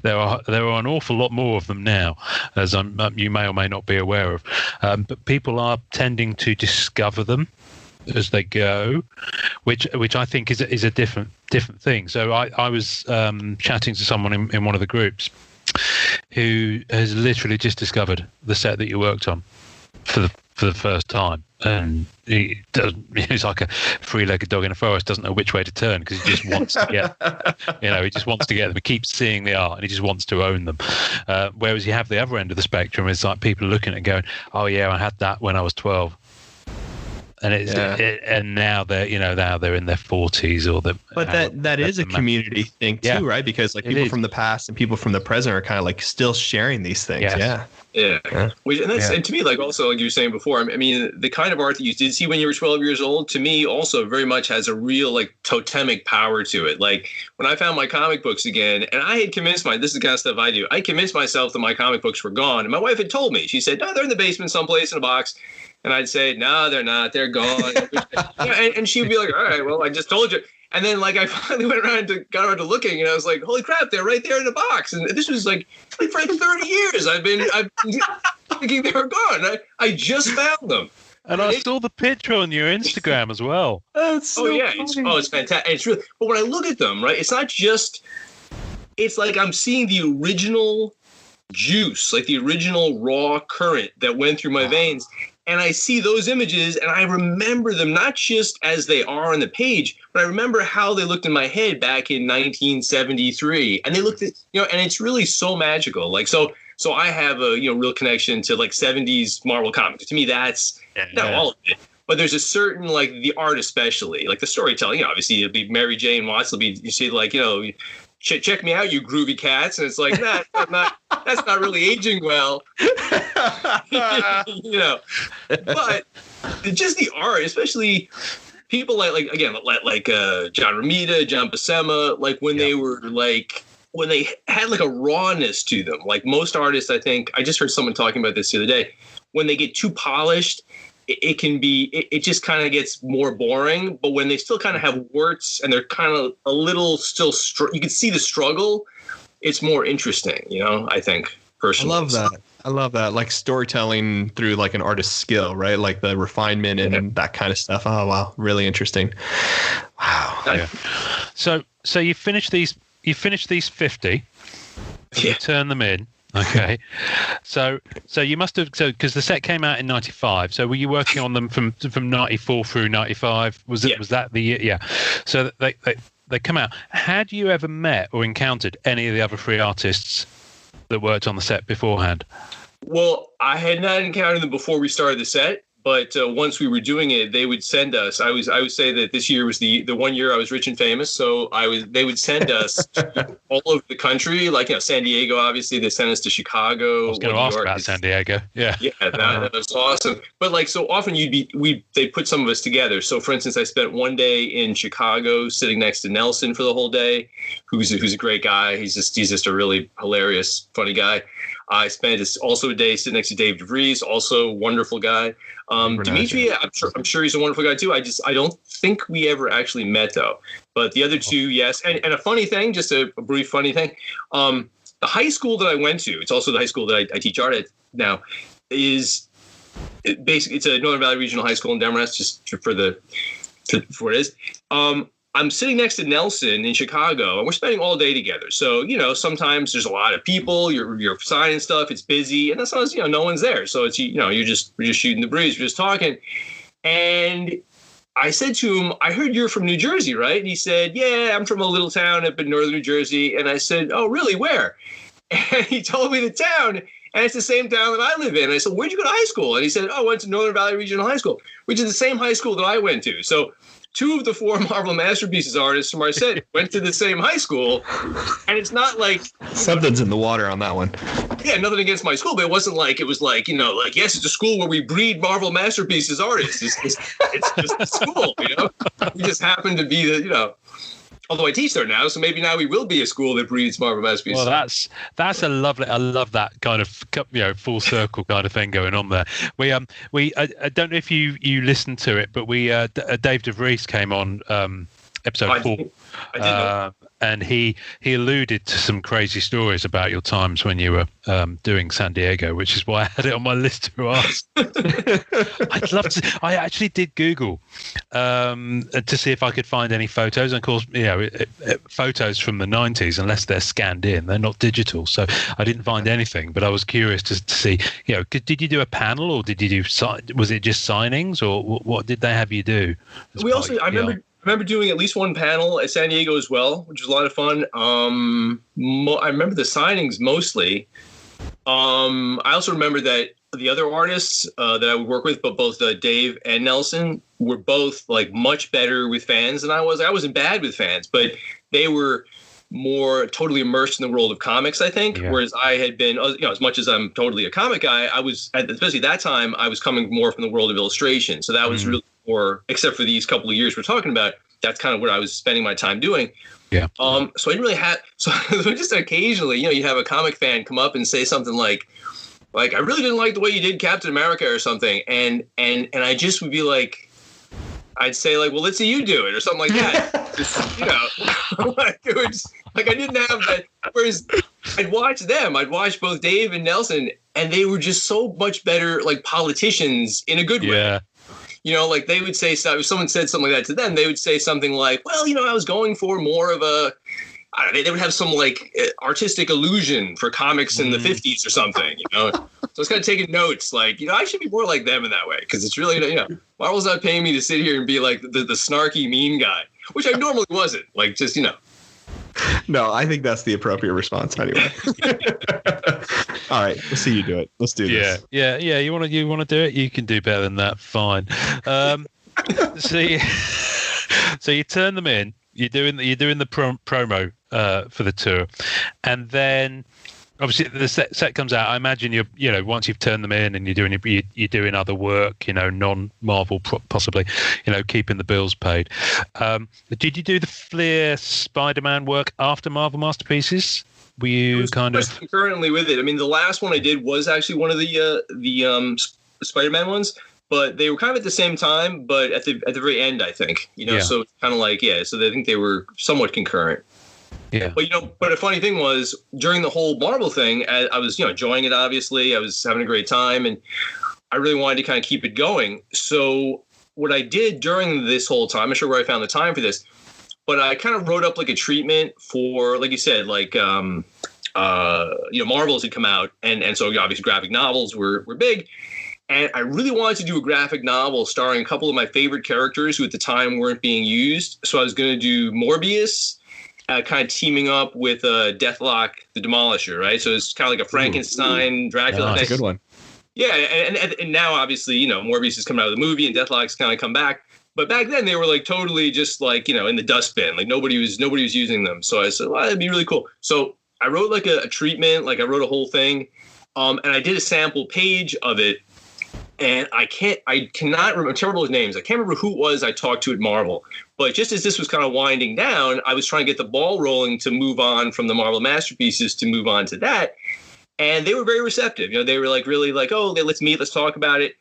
there are an awful lot more of them now, as you may or may not be aware of. But people are tending to discover them as they go, which I think is a different thing. So I was chatting to someone in one of the groups who has literally just discovered the set that you worked on for the first time, and he's like a three-legged dog in a forest, doesn't know which way to turn because he just wants to get he just wants to get them. He keeps seeing the art and he just wants to own them, whereas you have the other end of the spectrum, it's like people looking at it and going, oh yeah, I had that when I was 12, and and now they're now they're in their 40s or the. But that is a community thing too, right? Because like people from the past and people from the present are kind of like still sharing these things. Yes. Yeah. And to me, like also like you were saying before, I mean, the kind of art that you did see when you were 12 years old, to me also very much has a real like totemic power to it. Like when I found my comic books again, and I had convinced this is the kind of stuff I do. I convinced myself that my comic books were gone, and my wife had told me. She said, "No, they're in the basement someplace in a box." And I'd say, "No, they're not. They're gone." And she'd be like, "All right, well, I just told you." And then like I finally got around to looking, and I was like, "Holy crap, they're right there in the box!" And this was like for like 30 years, I've been thinking they were gone. I just found them. And I saw the picture on your Instagram as well. That's so funny. It's fantastic. It's really, but when I look at them, right, it's not just. It's like I'm seeing the original juice, like the original raw current that went through my veins. And I see those images and I remember them not just as they are on the page, but I remember how they looked in my head back in 1973. And they looked at, and it's really so magical. Like, so I have a, real connection to like 70s Marvel comics. To me, that's not all of it. But there's a certain, like the art, especially like the storytelling, obviously it'll be Mary Jane Watts. It'll be, you see like, check me out, you groovy cats. And it's like, that's not really aging well. But just the art, especially people like John Romita, John Buscema, like when they were like, when they had like a rawness to them, like most artists, I think, I just heard someone talking about this the other day, when they get too polished, it can be, it just kind of gets more boring. But when they still kind of have warts and they're kind of a little still, you can see the struggle, it's more interesting, I think, personally. I love that. Like storytelling through like an artist's skill, right? Like the refinement and that kind of stuff. Oh, wow. Really interesting. Wow. Yeah. So you finish these 50, you turn them in. Okay, so you must have because the set came out in '95. So were you working on them from '94 through '95? Was that the year? Yeah. So they come out. Had you ever met or encountered any of the other three artists that worked on the set beforehand? Well, I had not encountered them before we started the set, but once we were doing it, they would send us. I would say that this year was the 1 year I was rich and famous, so they would send us all over the country, like San Diego. Obviously, they sent us to Chicago. I was going to ask about San Diego. Yeah, that was awesome. But so often they put some of us together. So for instance, I spent one day in Chicago sitting next to Nelson for the whole day, who's a great guy. He's just a really hilarious, funny guy. I spent also a day sitting next to Dave DeVries, also a wonderful guy. Dimitri, I'm sure he's a wonderful guy too. I don't think we ever actually met though. But the other two, yes. And a funny thing, just a brief funny thing. The high school that I went to, it's also the high school that I teach art at now, it's a Northern Valley Regional High School in Demorest, just for what it is. I'm sitting next to Nelson in Chicago, and we're spending all day together. So, sometimes there's a lot of people, you're signing stuff, it's busy, and sometimes, no one's there. So it's, we're just shooting the breeze, we're just talking. And I said to him, I heard you're from New Jersey, right? And he said, yeah, I'm from a little town up in northern New Jersey. And I said, oh, really? Where? And he told me the town, and it's the same town that I live in. And I said, where'd you go to high school? And he said, I went to Northern Valley Regional High School, which is the same high school that I went to. So 2 of the 4 Marvel Masterpieces artists from our set went to the same high school, and it's not like something's in the water on that one. Yeah, nothing against my school, but it wasn't like it was like yes, it's a school where we breed Marvel Masterpieces artists. It's just a school, We just happen to be the Although I teach there now, so maybe now we will be a school that breeds Marvel Masterpieces. Well, that's a lovely. I love that kind of full circle kind of thing going on there. I don't know if you listened to it, but Dave DeVries came on episode 4. I did know. And he alluded to some crazy stories about your times when you were doing San Diego, which is why I had it on my list to ask. I'd love to. I actually did Google to see if I could find any photos. And of course, photos from the 90s, unless they're scanned in, they're not digital. So I didn't find anything. But I was curious to see. Did you do a panel, or did you do? Was it just signings, or what did they have you do? I remember doing at least one panel at San Diego as well, which was a lot of fun. I remember the signings mostly. I also remember that the other artists that I would work with, but both Dave and Nelson, were both much better with fans than I was. I wasn't bad with fans, but they were more totally immersed in the world of comics, I think. Yeah. Whereas I had been, as much as I'm totally a comic guy, I was, especially that time, I was coming more from the world of illustration. So that was really more, except for these couple of years we're talking about, that's kind of what I was spending my time doing. Yeah. So I didn't really have, so just occasionally, you'd have a comic fan come up and say something like, I really didn't like the way you did Captain America or something. And I just would be like, I'd say well, let's see you do it or something like that. Just, it was I didn't have that. Whereas I'd watch them, I'd watch both Dave and Nelson, and they were just so much better, politicians in a good way. Yeah. They would say stuff. If someone said something like that to them, they would say something like, well, I was going for more of a, I don't know, they would have some artistic illusion for comics in the 50s or something, So I was kind of taking notes, I should be more like them in that way. Because it's really, Marvel's not paying me to sit here and be the snarky, mean guy, which I normally wasn't. No, I think that's the appropriate response anyway. All right, let's see you do it. Let's do this. Yeah. You want to do it? You can do better than that. Fine. So you turn them in. You're doing the promo for the tour, and then obviously the set comes out. I imagine you're once you've turned them in and you're doing other work, non-Marvel possibly, keeping the bills paid. Did you do the Fleer Spider-Man work after Marvel Masterpieces? Were you kind of concurrently with it? I mean, the last one I did was actually one of the Spider-Man ones. But they were kind of at the same time, but at the very end, I think, so it's kind of so I think they were somewhat concurrent. Yeah. But, but a funny thing was during the whole Marvel thing, I was, enjoying it, obviously. I was having a great time and I really wanted to kind of keep it going. So what I did during this whole time, I'm not sure where I found the time for this, but I kind of wrote up a treatment for, like you said, Marvels had come out, and so obviously graphic novels were big. And I really wanted to do a graphic novel starring a couple of my favorite characters who at the time weren't being used. So I was going to do Morbius, kind of teaming up with Deathlock the Demolisher, right? So it's kind of like a Frankenstein, Dracula. That's a good one. Yeah, and now obviously, Morbius is coming out of the movie and Deathlock's kind of come back. But back then they were like totally just like, in the dustbin. Like nobody was using them. So I said, well, that'd be really cool. So I wrote like a treatment, like I wrote a whole thing. And I did a sample page of it. And I cannot remember, I'm terrible with names. I can't remember who it was I talked to at Marvel. But just as this was kind of winding down, I was trying to get the ball rolling to move on from the Marvel Masterpieces to move on to that. And they were very receptive. They were like really like, oh, let's meet, let's talk about it.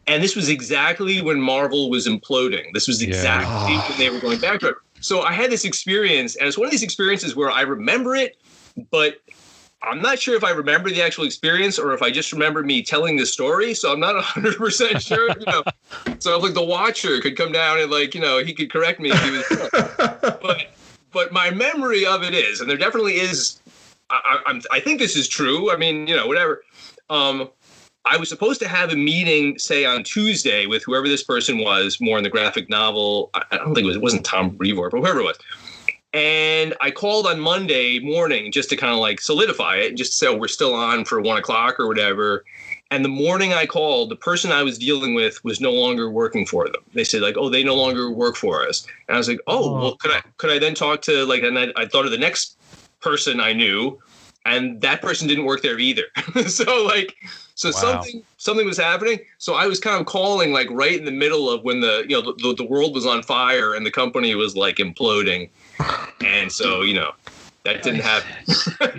And this was exactly when Marvel was imploding. This was exactly when they were going bankrupt. So I had this experience, and it's one of these experiences where I remember it, but I'm not sure if I remember the actual experience or if I just remember me telling the story. So I'm not 100% sure. So like the Watcher could come down and he could correct me if he was wrong. But my memory of it is, and there definitely is. I think this is true. I mean, whatever. I was supposed to have a meeting, say on Tuesday, with whoever this person was, more in the graphic novel. I don't think it wasn't Tom Brevoort, but whoever it was. And I called on Monday morning just to kind of like solidify it and just say, we're still on for 1:00 or whatever. And the morning I called, the person I was dealing with was no longer working for them. They said like, oh, they no longer work for us. And I was like, well, could I then talk to and I thought of the next person I knew, and that person didn't work there either. So something was happening. So I was kind of calling like right in the middle of when the world was on fire and the company was like imploding. And so, that didn't happen.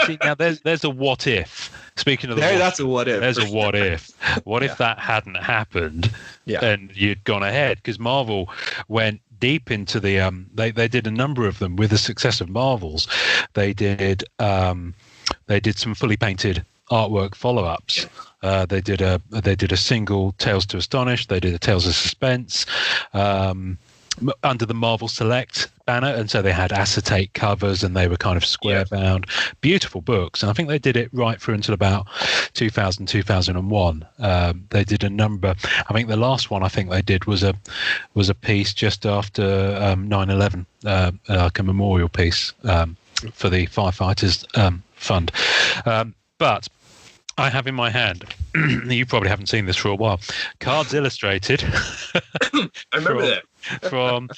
See, now there's a what if. Speaking of that's a what if. There's a what if. What if that hadn't happened and you'd gone ahead? Because Marvel went deep into the they did a number of them with the success of Marvels. They did some fully painted artwork follow-ups. They did a single Tales to Astonish. They did a Tales of Suspense under the Marvel Select banner, and so they had acetate covers and they were kind of square bound, beautiful books. And I think they did it right through until about 2001. They did a number. I think the last one I think they did was a piece just after 9/11, like a memorial piece for the firefighters fund. But I have in my hand, you probably haven't seen this for a while, Cards Illustrated. I remember that. From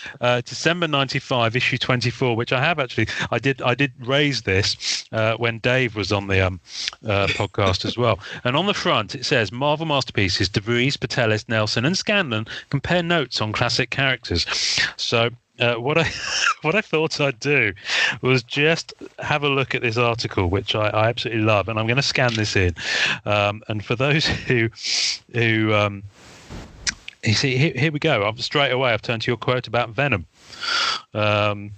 December 95, issue 24, which I have actually. I did raise this when Dave was on the podcast as well. And on the front, it says, Marvel Masterpieces, DeVries, Patelis, Nelson, and Scanlan compare notes on classic characters. So what I thought I'd do was just have a look at this article, which I absolutely love, and I'm going to scan this in. And for those who you see, here we go. Straight away, I've turned to your quote about Venom. Pick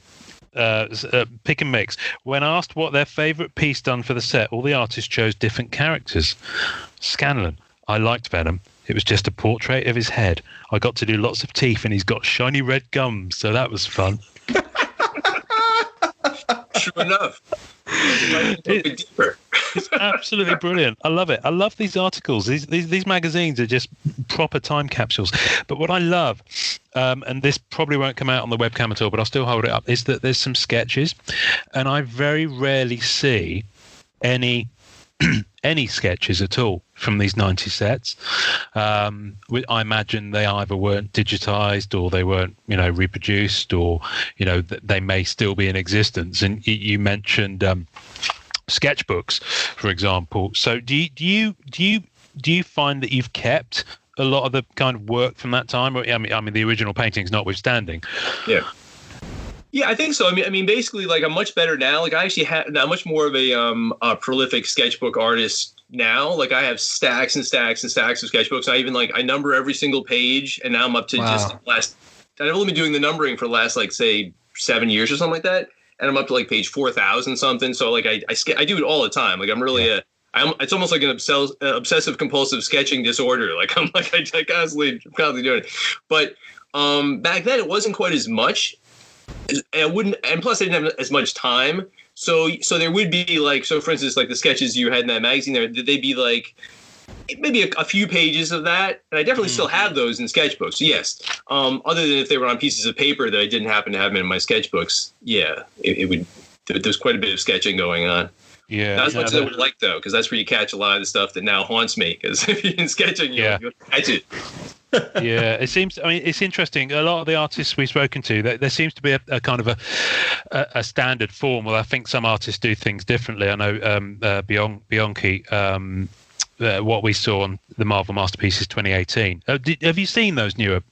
and mix. When asked what their favourite piece done for the set, all the artists chose different characters. Scanlan, I liked Venom. It was just a portrait of his head. I got to do lots of teeth, and he's got shiny red gums, so that was fun. True enough. It's absolutely brilliant. I love it. I love these articles. These magazines are just proper time capsules. But what I love, and this probably won't come out on the webcam at all, but I'll still hold it up, is that there's some sketches, and I very rarely see any sketches at all from these 90 sets. I imagine they either weren't digitized or they weren't, reproduced, or, they may still be in existence. And you mentioned sketchbooks, for example. So do you find that you've kept a lot of the kind of work from that time? I mean, the original paintings notwithstanding. Yeah, I think so. I mean, basically, like, I'm much better now. Like, I actually I'm much more of a prolific sketchbook artist now. Like, I have stacks and stacks and stacks of sketchbooks. I number every single page, and now I'm up to just the last. I've only been doing the numbering for the last, like, say, 7 years or something like that, and I'm up to like page 4,000 something. So like, I do it all the time. Like, I'm really it's almost like an obsessive compulsive sketching disorder. Like, I'm like I constantly doing it. But back then, it wasn't quite as much. And plus I didn't have as much time. So there would be like, so for instance, like the sketches you had in that magazine there, they'd be like maybe a few pages of that, and I definitely still have those in sketchbooks. Yes, other than if they were on pieces of paper that I didn't happen to have them in my sketchbooks. Yeah, it would. There's quite a bit of sketching going on. Yeah, not as much as I would like though, because that's where you catch a lot of the stuff that now haunts me. Because if you're in sketching, you'll catch it. Yeah, it seems. I mean, it's interesting. A lot of the artists we've spoken to, there seems to be a kind of a standard form. Well, I think some artists do things differently. I know Bianchi. What we saw on the Marvel Masterpieces 2018. Have you seen those newer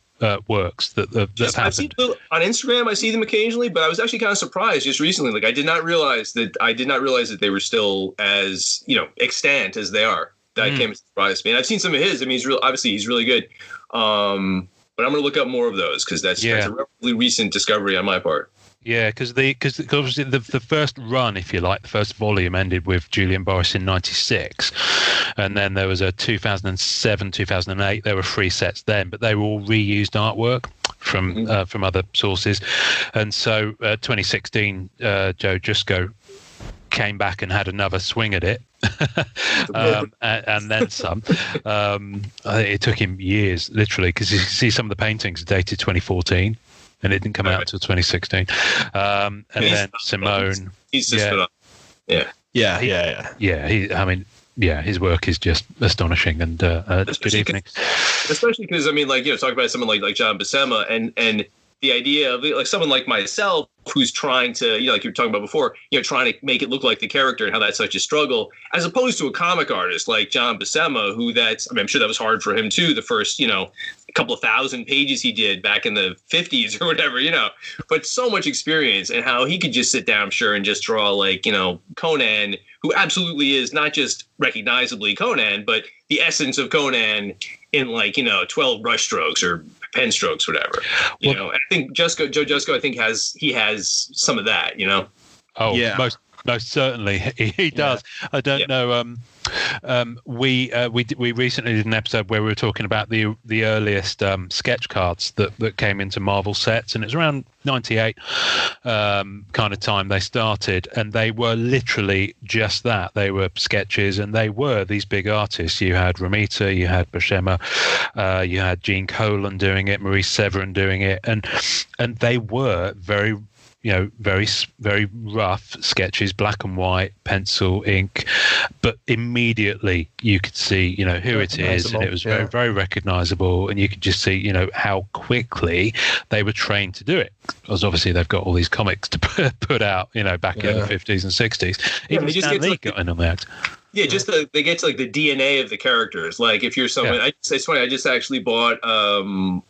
works that have happened? I've seen them on Instagram. I see them occasionally, but I was actually kind of surprised just recently. Like I did not realize that they were still as extant as they are. That came as a surprise to me. And I've seen some of his. I mean, he's really good. But I'm going to look up more of those because that's a relatively recent discovery on my part. Yeah, because obviously the first run, if you like, the first volume ended with Julian Boris in 96. And then there was a 2007, 2008. There were 3 sets then, but they were all reused artwork from other sources. And so 2016, Joe Jusko came back and had another swing at it. And then some. It took him years, literally, because you see some of the paintings dated 2014. And it didn't come out until 2016. And then Simone. He's just put up. Yeah. His work is just astonishing. And good evening. Especially because talk about someone like John Buscema and the idea of like someone like myself who's trying to, like you were talking about before, trying to make it look like the character and how that's such a struggle, as opposed to a comic artist like John Buscema, who I'm sure that was hard for him too. The first, a couple of thousand pages he did back in the 50s or whatever, but so much experience and how he could just sit down, and just draw like, Conan, who absolutely is not just recognizably Conan, but the essence of Conan in 12 brush strokes or pen strokes, whatever. And I think Joe Jusko, I think has some of that, Oh, yeah. Most certainly he does. Yeah. I don't know. We recently did an episode where we were talking about the earliest sketch cards that came into Marvel sets, and it was around 98 kind of time they started, and they were literally just that. They were sketches, and they were these big artists. You had Romita, you had Buscema, you had Gene Colan doing it, Maurice Severin doing it, and they were very very rough sketches, black and white, pencil, ink, but immediately you could see, who it is, and it was very, very recognizable, and you could just see, how quickly they were trained to do it. Because obviously they've got all these comics to put out, back in the 50s and 60s. Even Stan Lee got in on the act. Yeah, just they get to the DNA of the characters. Like if you're someone, it's funny. I just actually bought I'm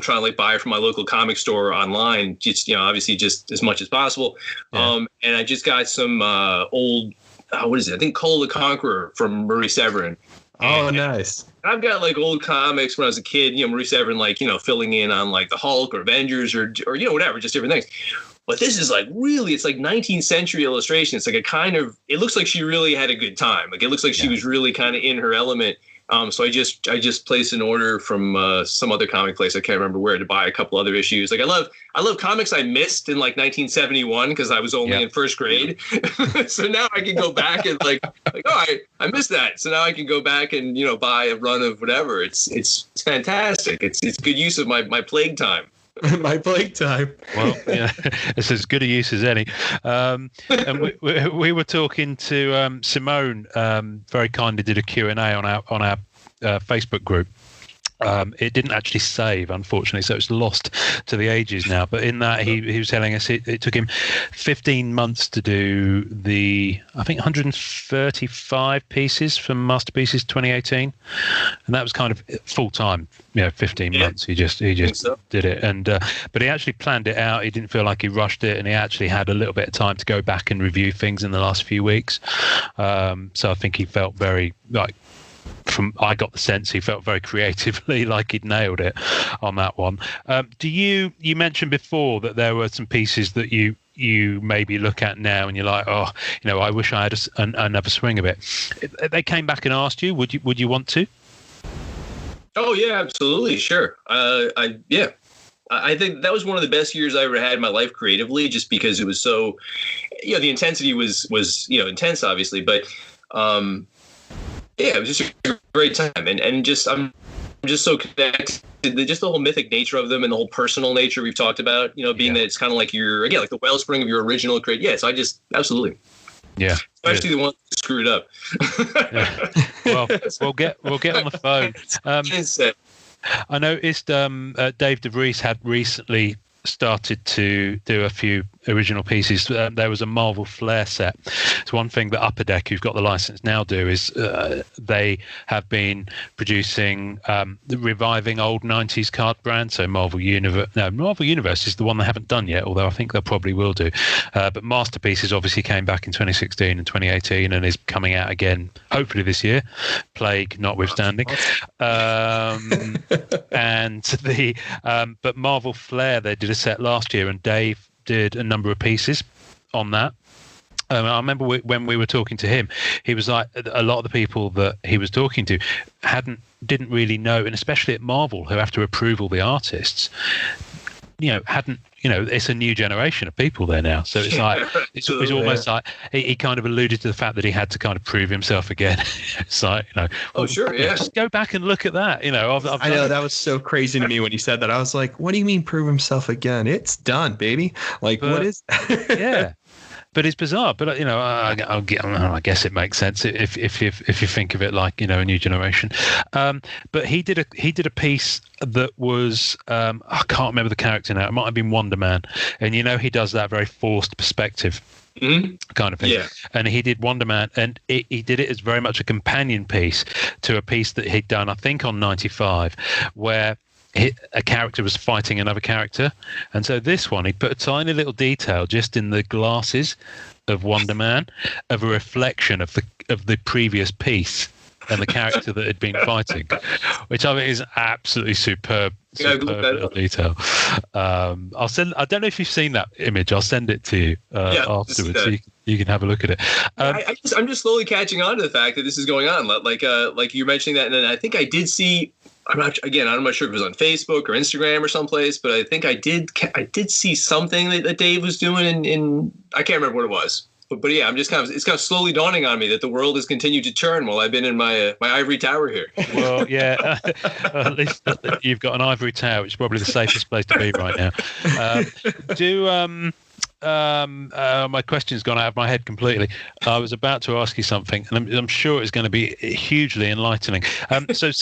trying to buy from my local comic store online, just obviously just as much as possible. And I just got some old what is it? I think Cole the Conqueror from Maurice Severin. Oh, nice. I've got old comics when I was a kid, Maurice Severin, filling in on the Hulk or Avengers or whatever, just different things. But this is really, it's 19th century illustration. It's it looks like she really had a good time. It looks like she was really kind of in her element. So I just placed an order from some other comic place. I can't remember where, to buy a couple other issues. I love comics I missed in 1971 because I was only in first grade. So now I can go back and I missed that. So now I can go back and buy a run of whatever. It's fantastic. It's good use of my plague time. My plague time. Well, it's as good a use as any. And we were talking to Simone. Very kindly did a Q&A on our Facebook group. It didn't actually save, unfortunately, so it's lost to the ages now. But in that, he was telling us it took him 15 months to do I think 135 pieces from Masterpieces 2018, and that was kind of full time. 15 months. He just did it, and but he actually planned it out. He didn't feel like he rushed it, and he actually had a little bit of time to go back and review things in the last few weeks. So I think he felt very I got the sense he felt very creatively like he'd nailed it on that one. You mentioned before that there were some pieces that you maybe look at now and you're like, I wish I had another swing of it. They came back and asked you, would you want to? Oh yeah, absolutely, sure. I think that was one of the best years I ever had in my life creatively, just because it was so, the intensity was intense, obviously, but it was just a great time, and just I'm just so connected. Just the whole mythic nature of them and the whole personal nature we've talked about, being that it's kind of like like the wellspring of your original create. Yeah, so I just absolutely. Yeah, especially the one that screwed up. Yeah. Well, we'll get on the phone. I noticed Dave DeVries had recently started to do a few original pieces. There was a Marvel Flair set. It's one thing that Upper Deck, who've got the license now, do is they have been producing reviving old 90s card brands. So Marvel Universe is the one they haven't done yet, although I think they probably will do. But Masterpieces obviously came back in 2016 and 2018 and is coming out again hopefully this year, plague notwithstanding. And but Marvel Flair, they did a set last year, and Dave did a number of pieces on that. I remember when we were talking to him, he was like, a lot of the people that he was talking to didn't really know, and especially at Marvel, who have to approve all the artists, it's a new generation of people there now. So it's like, it's almost like he kind of alluded to the fact that he had to kind of prove himself again. It's like, just go back and look at that. I know that was so crazy to me when he said that. I was like, what do you mean prove himself again? It's done, baby. Like, what is? Yeah. But it's bizarre. But I guess it makes sense if you think of it like a new generation. But he did a piece that was I can't remember the character now. It might have been Wonder Man, and he does that very forced perspective kind of thing. Yeah. And he did Wonder Man, and he did it as very much a companion piece to a piece that he'd done, I think, on 95, where a character was fighting another character, and so this one he put a tiny little detail just in the glasses of Wonder Man of a reflection of the previous piece and the character that had been fighting, which I think is absolutely superb little detail. I'll send. I don't know if you've seen that image. I'll send it to you afterwards. So you can have a look at it. I'm just slowly catching on to the fact that this is going on. Like you're mentioning that, and then I think I did see. I'm not sure if it was on Facebook or Instagram or someplace, but I think I did see something that Dave was doing in I can't remember what it was. But yeah, it's kind of slowly dawning on me that the world has continued to turn while I've been in my ivory tower here. Well, yeah, at least you've got an ivory tower, which is probably the safest place to be right now. My question's gone out of my head completely. I was about to ask you something, and I'm sure it's going to be hugely enlightening. So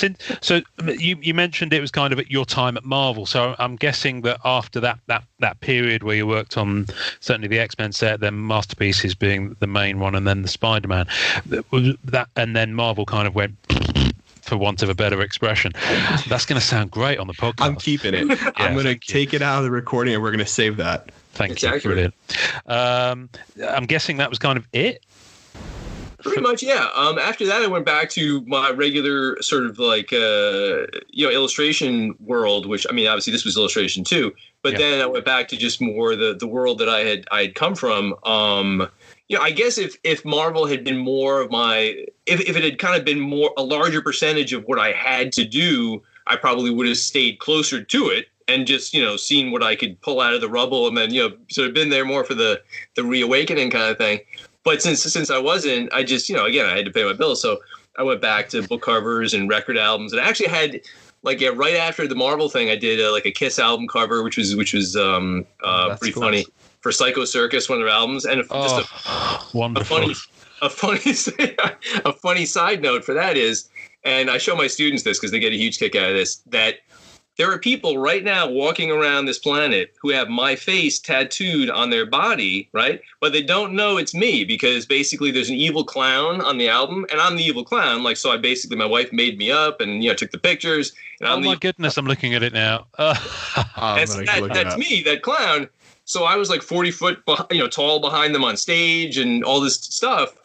you mentioned it was kind of at your time at Marvel. So I'm guessing that after that period where you worked on certainly the X-Men set, then Masterpieces being the main one, and then the Spider-Man, and then Marvel kind of went, for want of a better expression. That's going to sound great on the podcast. I'm keeping it. Yeah, I'm going to take it out of the recording, and we're going to save that. Thank you. Brilliant. I'm guessing that was kind of it? Pretty much, yeah. After that, I went back to my regular sort of like, illustration world, which, I mean, obviously this was illustration too. But then I went back to just more the world that I had come from. I guess if Marvel had been more of if it had kind of been a larger percentage of what I had to do, I probably would have stayed closer to it and just, seen what I could pull out of the rubble, and then, sort of been there more for the reawakening kind of thing. But since I wasn't, I just, again, I had to pay my bills. So I went back to book covers and record albums, and I actually had right after the Marvel thing, I did a Kiss album cover, which was pretty funny, for Psycho Circus, one of their albums. And wonderful. A funny side note for that is, and I show my students this because they get a huge kick out of this, that there are people right now walking around this planet who have my face tattooed on their body, right? But they don't know it's me, because basically there's an evil clown on the album, and I'm the evil clown. So my wife made me up and, took the pictures. And my goodness, I'm looking at it now. That's me, that clown. So I was like 40 foot, tall behind them on stage and all this stuff.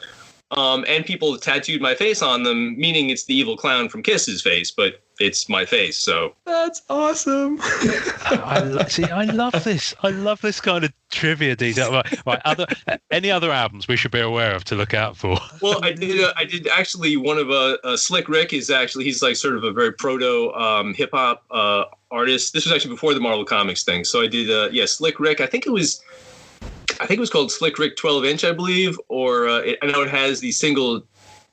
And people tattooed my face on them, meaning it's the evil clown from Kiss's face, but it's my face. So that's awesome. I love this. I love this kind of trivia detail. Right. Any other albums we should be aware of to look out for? Well, I did actually one of Slick Rick is actually, he's like sort of a very proto hip hop artist. This was actually before the Marvel Comics thing. So I did Slick Rick. I think it was called Slick Rick 12-inch, I believe, or I know it has the single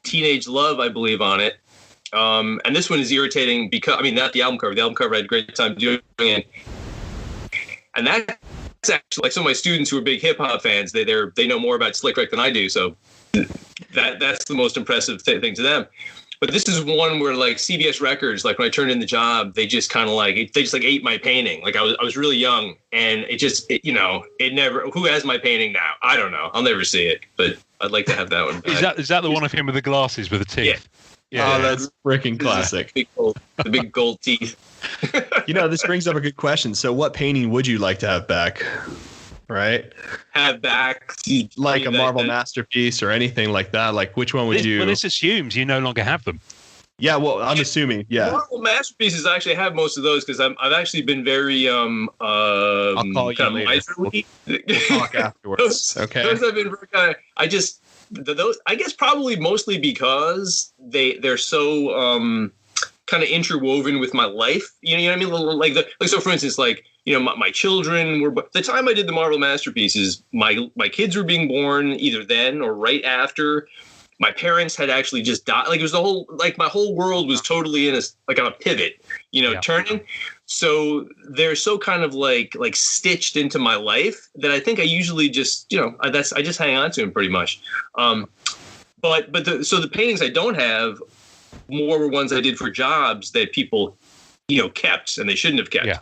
Teenage Love, I believe, on it. And this one is irritating because, I mean, not the album cover. The album cover I had a great time doing it. And that's actually, like, some of my students who are big hip hop fans, they know more about Slick Rick than I do. So that's the most impressive thing to them. But this is one where, like, CBS Records, like, when I turned in the job, they just kind of ate my painting. Like, I was really young, and it never. Who has my painting now? I don't know. I'll never see it, but I'd like to have that one back. Is that the one of him with the glasses with the teeth? Yeah. Oh, that's freaking classic. The big gold teeth. This brings up a good question. So, what painting would you like to have back? Right? Have back, like a Marvel masterpiece or anything like that. Like, which one would you? Well, this assumes you no longer have them. Yeah, well, I'm assuming. Yeah, Marvel masterpieces. Actually, I have most of those because I've actually been very I'll call you later. We'll talk afterwards. Okay. Those have been very kind of. Those. I guess probably mostly because they're so kind of interwoven with my life. You know what I mean? Like so, for instance, like. My children were, the time I did the Marvel masterpieces, my kids were being born either then or right after. My parents had actually just died. Like, it was my whole world was totally on a pivot, turning. So they're so kind of like stitched into my life that I think I usually just, I just hang on to them pretty much. But the paintings I don't have more were ones I did for jobs that people, kept and they shouldn't have kept. Yeah.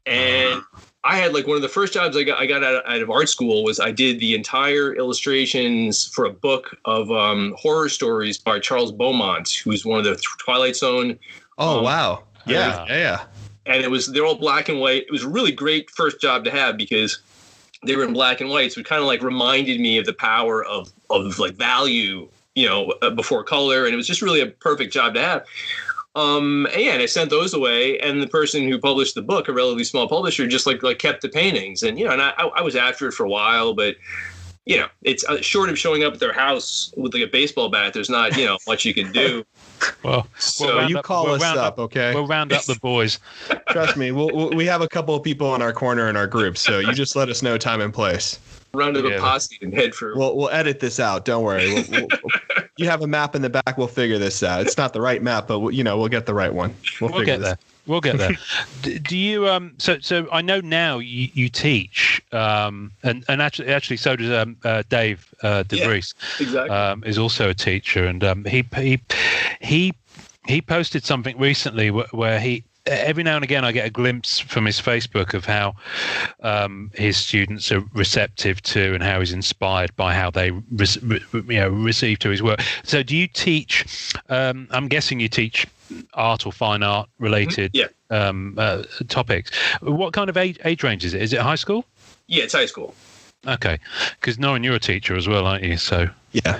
And I had one of the first jobs I got out of art school was I did the entire illustrations for a book of horror stories by Charles Beaumont, who's one of the Twilight Zone. Oh, wow. Yeah. And they're all black and white. It was a really great first job to have because they were in black and white. So it kind of reminded me of the power of value, before color. And it was just really a perfect job to have. And I sent those away, and the person who published the book, a relatively small publisher, just kept the paintings, and and I was after it for a while, but it's short of showing up at their house with a baseball bat. There's not much you can do. Well, you call us up, okay? We'll round up the boys. Trust me, we have a couple of people in our corner in our group, so you just let us know time and place. Round up a posse and head for. We'll edit this out. Don't worry. You have a map in the back. We'll figure this out. It's not the right map, but we'll get the right one. We'll get there. We'll get there. Do you? So I know now you teach, and actually so does Dave DeVries. Yeah, exactly. Is also a teacher, and he posted something recently where he. Every now and again, I get a glimpse from his Facebook of how his students are receptive to and how he's inspired by how they receive to his work. So do you teach, I'm guessing you teach art or fine art related topics. What kind of age range is it? Is it high school? Yeah, it's high school. Okay. Because Norrin, you're a teacher as well, aren't you? So Yeah,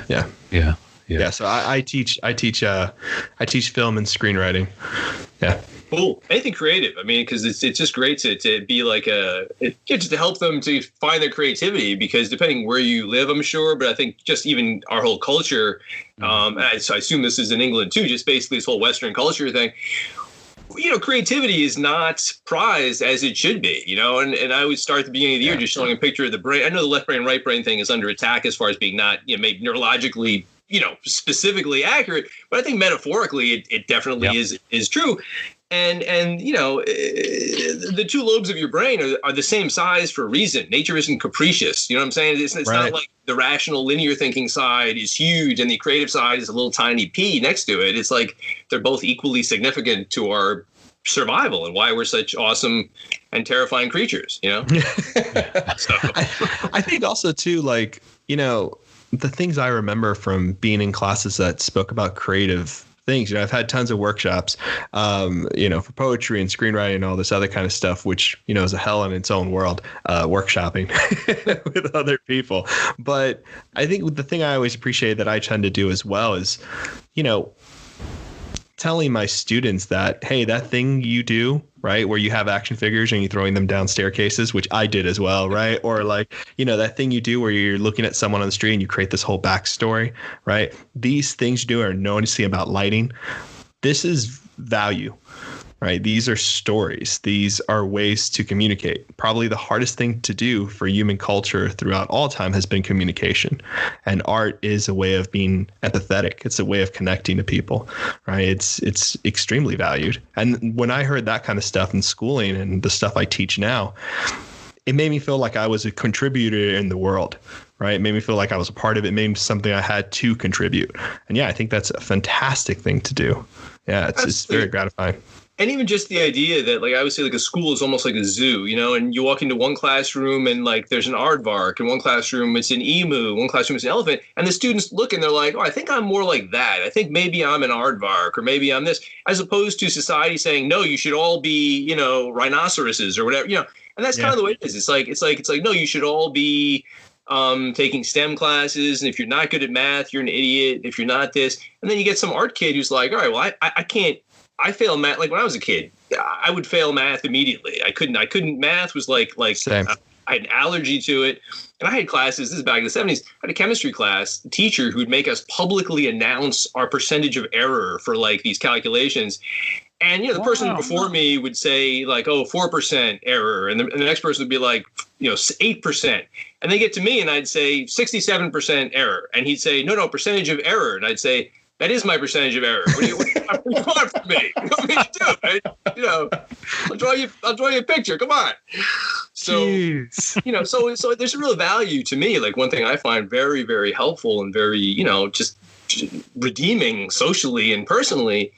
so I teach film and screenwriting. Yeah. Cool. Anything creative. I mean, because it's just great to be just to help them to find their creativity, because depending where you live, I'm sure, but I think just even our whole culture, and I assume this is in England too, just basically this whole Western culture thing, creativity is not prized as it should be, and I would start at the beginning of the year just showing a picture of the brain. I know the left brain, right brain thing is under attack as far as being not, maybe neurologically, specifically accurate, but I think metaphorically it definitely is true. And the two lobes of your brain are the same size for a reason. Nature isn't capricious. You know what I'm saying? It's right. Not like the rational linear thinking side is huge and the creative side is a little tiny p next to it. It's like they're both equally significant to our survival and why we're such awesome and terrifying creatures, So I think also too, the things I remember from being in classes that spoke about creative things. I've had tons of workshops, for poetry and screenwriting and all this other kind of stuff, which, is a hell in its own world, workshopping with other people. But I think the thing I always appreciate that I tend to do as well is, telling my students that, hey, that thing you do, right, where you have action figures and you're throwing them down staircases, which I did as well, right? Or that thing you do where you're looking at someone on the street and you create this whole backstory, right? These things you do are noticing about lighting. This is value, right? These are stories. These are ways to communicate. Probably the hardest thing to do for human culture throughout all time has been communication. And art is a way of being empathetic. It's a way of connecting to people, right? It's extremely valued. And when I heard that kind of stuff in schooling and the stuff I teach now, it made me feel like I was a contributor in the world, right? It made me feel like I was a part of it. It made me something I had to contribute. And yeah, I think that's a fantastic thing to do. Yeah, it's very gratifying. And even just the idea that, I would say, a school is almost like a zoo, and you walk into one classroom and there's an aardvark, and one classroom it's an emu, one classroom it's an elephant, and the students look and they're like, oh, I think I'm more like that. I think maybe I'm an aardvark, or maybe I'm this, as opposed to society saying, no, you should all be, rhinoceroses or whatever, and that's kind of the way it is. It's like, no, you should all be taking STEM classes. And if you're not good at math, you're an idiot. If you're not this, and then you get some art kid who's like, all right, well, I can't. I fail math. When I was a kid, I would fail math immediately. I couldn't. Math was like Same. I had an allergy to it. And I had classes, this is back in the 70s, I had a chemistry class teacher who would make us publicly announce our percentage of error for these calculations. And, the person before me would say 4% error. And the next person would be 8%. And they get to me and I'd say 67% error. And he'd say, no, percentage of error. And I'd say, that is my percentage of error. What do you want from me? You want me to do, right? I'll draw you a picture. Come on. So, Jeez. So there's a real value to me. One thing I find very, very helpful and very, just redeeming socially and personally,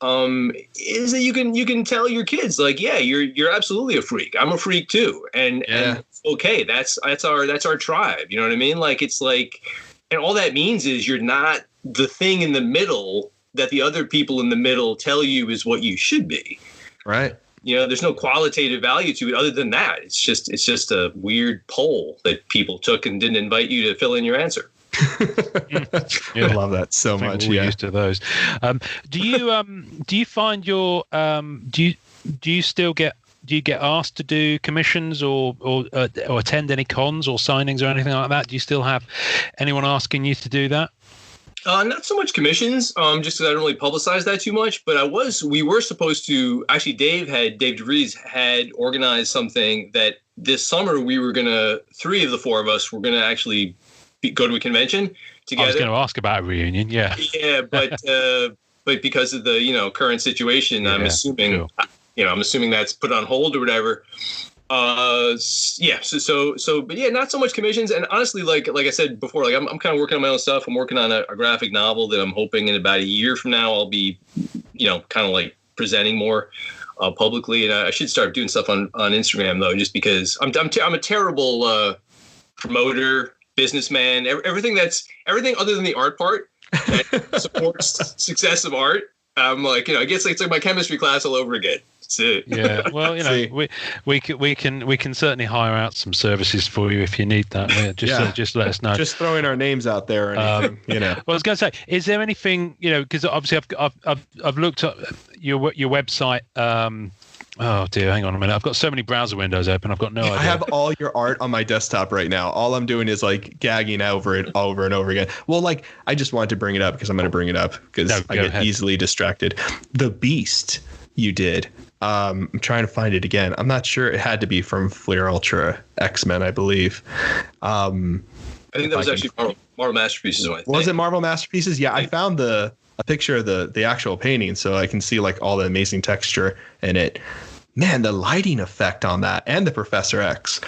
is that you can tell your kids you're absolutely a freak. I'm a freak too. And it's okay. That's our tribe. You know what I mean? And all that means is you're not the thing in the middle that the other people in the middle tell you is what you should be. Right. There's no qualitative value to it other than that. It's just a weird poll that people took and didn't invite you to fill in your answer. I love that so much. We're used to those. Do you find your do you still get asked to do commissions or attend any cons or signings or anything like that? Do you still have anyone asking you to do that? Not so much commissions, just because I don't really publicize that too much. But we were supposed to, actually, Dave DeVries had organized something that this summer three of the four of us were going to actually go to a convention together. I was going to ask about a reunion, yeah. Yeah, but because of the, current situation, I'm assuming, I'm assuming that's put on hold or whatever. But not so much commissions. And honestly, like I said before, I'm kind of working on my own stuff. I'm working on a graphic novel that I'm hoping in about a year from now I'll be, kind of presenting more publicly. And I should start doing stuff on Instagram though, just because I'm a terrible promoter, businessman, everything other than the art part that supports success of art. I'm it's like my chemistry class all over again. That's it. Yeah. Well, we can certainly hire out some services for you if you need that. Just let us know. Just throwing our names out there or anything, Well, I was going to say, is there anything, because obviously I've looked at your website. Oh dear, hang on a minute. I've got so many browser windows open. I've got no idea. I have all your art on my desktop right now. All I'm doing is gagging over it over and over again. Well, I just wanted to bring it up because I'm going to bring it up because I get easily distracted. The Beast you did. I'm trying to find it again. I'm not sure. It had to be from Fleer Ultra X-Men, I believe. I think that was actually Marvel Masterpieces. Was it Marvel Masterpieces? Yeah, I found a picture of the actual painting, so I can see all the amazing texture in it. Man, the lighting effect on that and the Professor X,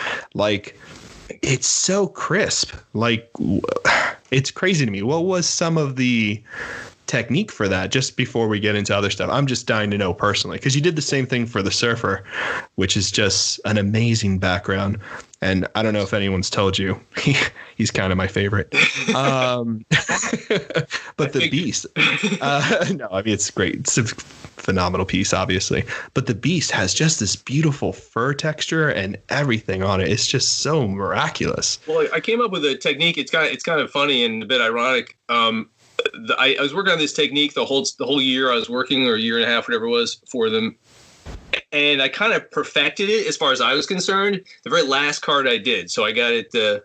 it's so crisp. It's crazy to me. What was some of the technique for that, just before we get into other stuff? I'm just dying to know personally, because you did the same thing for the surfer, which is just an amazing background. And I don't know if anyone's told you, he's kind of my favorite. But the Beast, no, I mean, it's great. It's a phenomenal piece, obviously. But the Beast has just this beautiful fur texture and everything on it. It's just so miraculous. Well, I came up with a technique. It's kind of funny and a bit ironic. I was working on this technique the whole year I was working, or a year and a half, whatever it was, for them. And I kind of perfected it as far as I was concerned. The very last card I did. So I got it.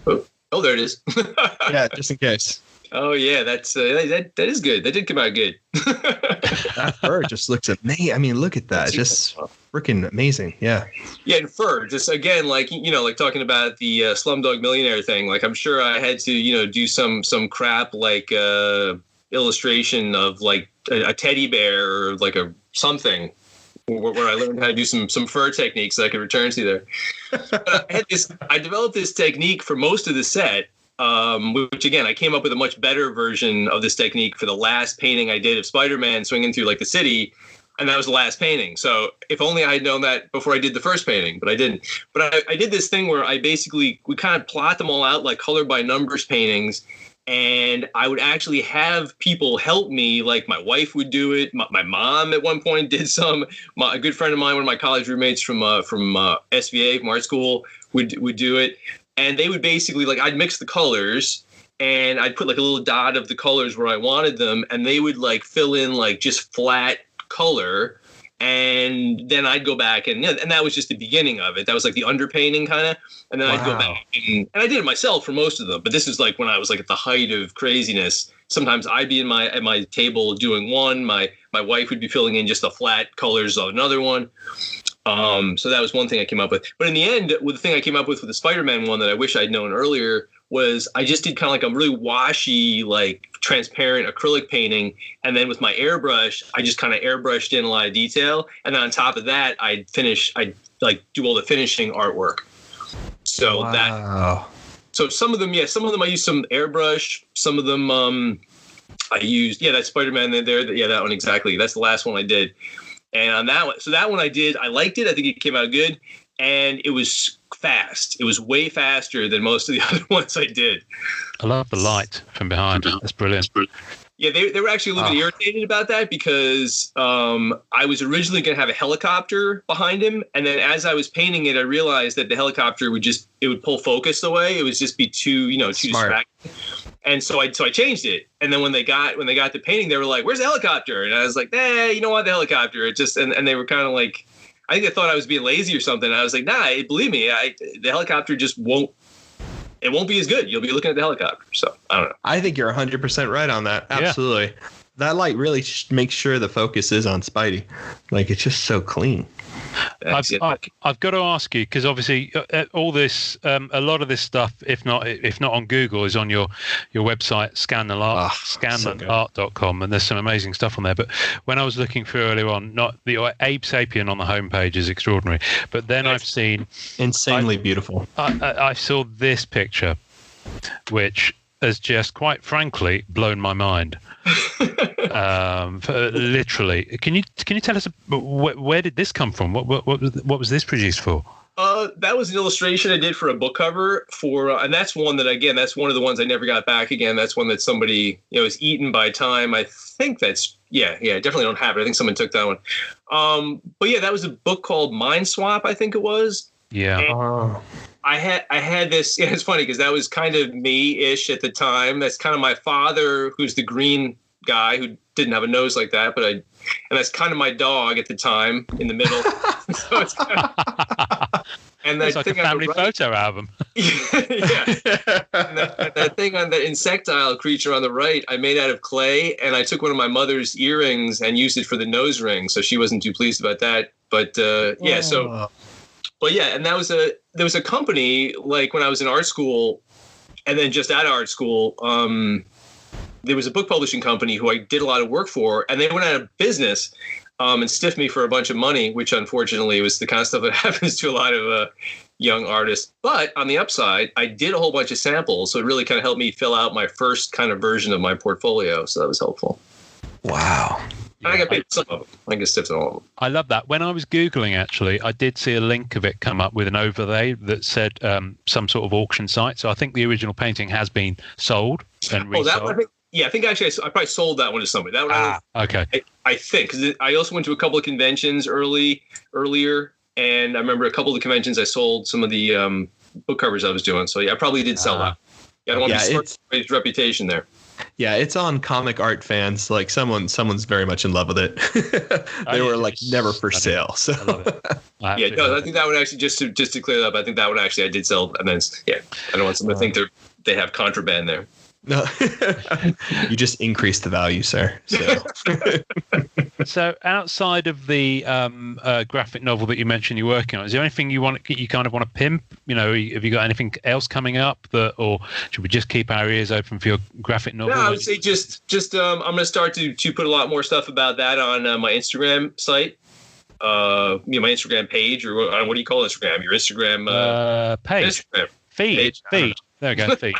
Oh, there it is. Yeah, just in case. Oh, yeah, that is good. That did come out good. That fur just looks amazing. I mean, look at that. Just freaking amazing. Yeah. Yeah, and fur, just again, like, like talking about the Slumdog Millionaire thing. Like, I'm sure I had to, do some crap like illustration of like a teddy bear or like something where I learned how to do some fur techniques that I could return to there. But I developed this technique for most of the set. Which again, I came up with a much better version of this technique for the last painting I did of Spider-Man swinging through like the city, and that was the last painting. So if only I had known that before I did the first painting, but I didn't. But I did this thing where we kind of plot them all out like color by numbers paintings, and I would actually have people help me. Like my wife would do it. My mom at one point did some. A good friend of mine, one of my college roommates from SVA, from art school, would do it. And they would basically, like, I'd mix the colors and I'd put like a little dot of the colors where I wanted them. And they would like fill in like just flat color. And then I'd go back and that was just the beginning of it. That was like the underpainting kind of. And then I'd go back and I did it myself for most of them. But this is like when I was like at the height of craziness. Sometimes I'd be at my table doing one. My wife would be filling in just the flat colors of another one. So that was one thing I came up with. But in the end, the thing I came up with the Spider-Man one that I wish I'd known earlier was I just did kind of like a really washy, like transparent acrylic painting. And then with my airbrush, I just kind of airbrushed in a lot of detail. And then on top of that, I'd like do all the finishing artwork. So so some of them I used some airbrush. Some of them I used, that Spider-Man there. Yeah, that one exactly. That's the last one I did. And on that one, so that one I did, I liked it. I think it came out good. And it was fast. It was way faster than most of the other ones I did. I love the light from behind. That's brilliant. Yeah, they were actually a little bit irritated about that because I was originally going to have a helicopter behind him. And then as I was painting it, I realized that the helicopter would pull focus away. It would just be too distracting. And so I changed it. And then when they got the painting, they were like, "Where's the helicopter?" And I was like, you don't want the helicopter. It just, and they were kind of like, I think they thought I was being lazy or something. And I was like, nah, believe me, the helicopter just won't be as good. You'll be looking at the helicopter. So I don't know. I think you're 100% right on that. Absolutely. Yeah. That light really makes sure the focus is on Spidey. Like, it's just so clean. I've got to ask you, because obviously all this, a lot of this stuff, if not on Google, is on your website, scanlanart.com, and there's some amazing stuff on there. But when I was looking through earlier on, not the Abe Sapien on the homepage is extraordinary, but then I've seen insanely beautiful. I saw this picture, which has just quite frankly blown my mind. Literally, can you tell us where did this come from? What was this produced for? That was an illustration I did for a book cover and that's one that, again, that's one of the ones I never got back again. That's one that somebody was eaten by time. I think that's I definitely don't have it. I think someone took that one. But yeah, that was a book called Mind Swap, I think it was. Yeah. I had this. Yeah, it's funny because that was kind of me-ish at the time. That's kind of my father, who's the green guy who didn't have a nose like that, and that's kind of my dog at the time in the middle. So it's kind of, and it's like a family photo album. Yeah. And that thing on the insectile creature on the right, I made out of clay, and I took one of my mother's earrings and used it for the nose ring, so she wasn't too pleased about that. But and there was a company, like when I was in art school, and then just out of art school, there was a book publishing company who I did a lot of work for, and they went out of business. and stiff me for a bunch of money, which unfortunately was the kind of stuff that happens to a lot of young artists. But on the upside, I did a whole bunch of samples, so it really kind of helped me fill out my first kind of version of my portfolio. So that was helpful. Wow. I got paid some of them. I guess stiff all of them. I love that. When I was Googling, actually, I did see a link of it come up with an overlay that said some sort of auction site. So I think the original painting has been sold and resold. That one, I think actually I probably sold that one to somebody. That one, okay. I think, because I also went to a couple of conventions earlier, and I remember a couple of the conventions I sold some of the book covers I was doing. So yeah, I probably did sell that. Yeah, I don't want to start his reputation there. Yeah, it's on Comic Art Fans. Like someone's very much in love with it. They were like never for sale. So I love it. I think that one actually, just to clear that up, I think that one actually I did sell, and then I don't want someone to think they have contraband there. No, you just increased the value, sir. So, so outside of the graphic novel that you mentioned you're working on, is there anything you kind of want to pimp? You know, have you got anything else coming up or should we just keep our ears open for your graphic novel? No, I would say just I'm going to start to put a lot more stuff about that on my Instagram site. My Instagram page, or what do you call Instagram? Your Instagram page. Instagram. Feed. There we go. Feed.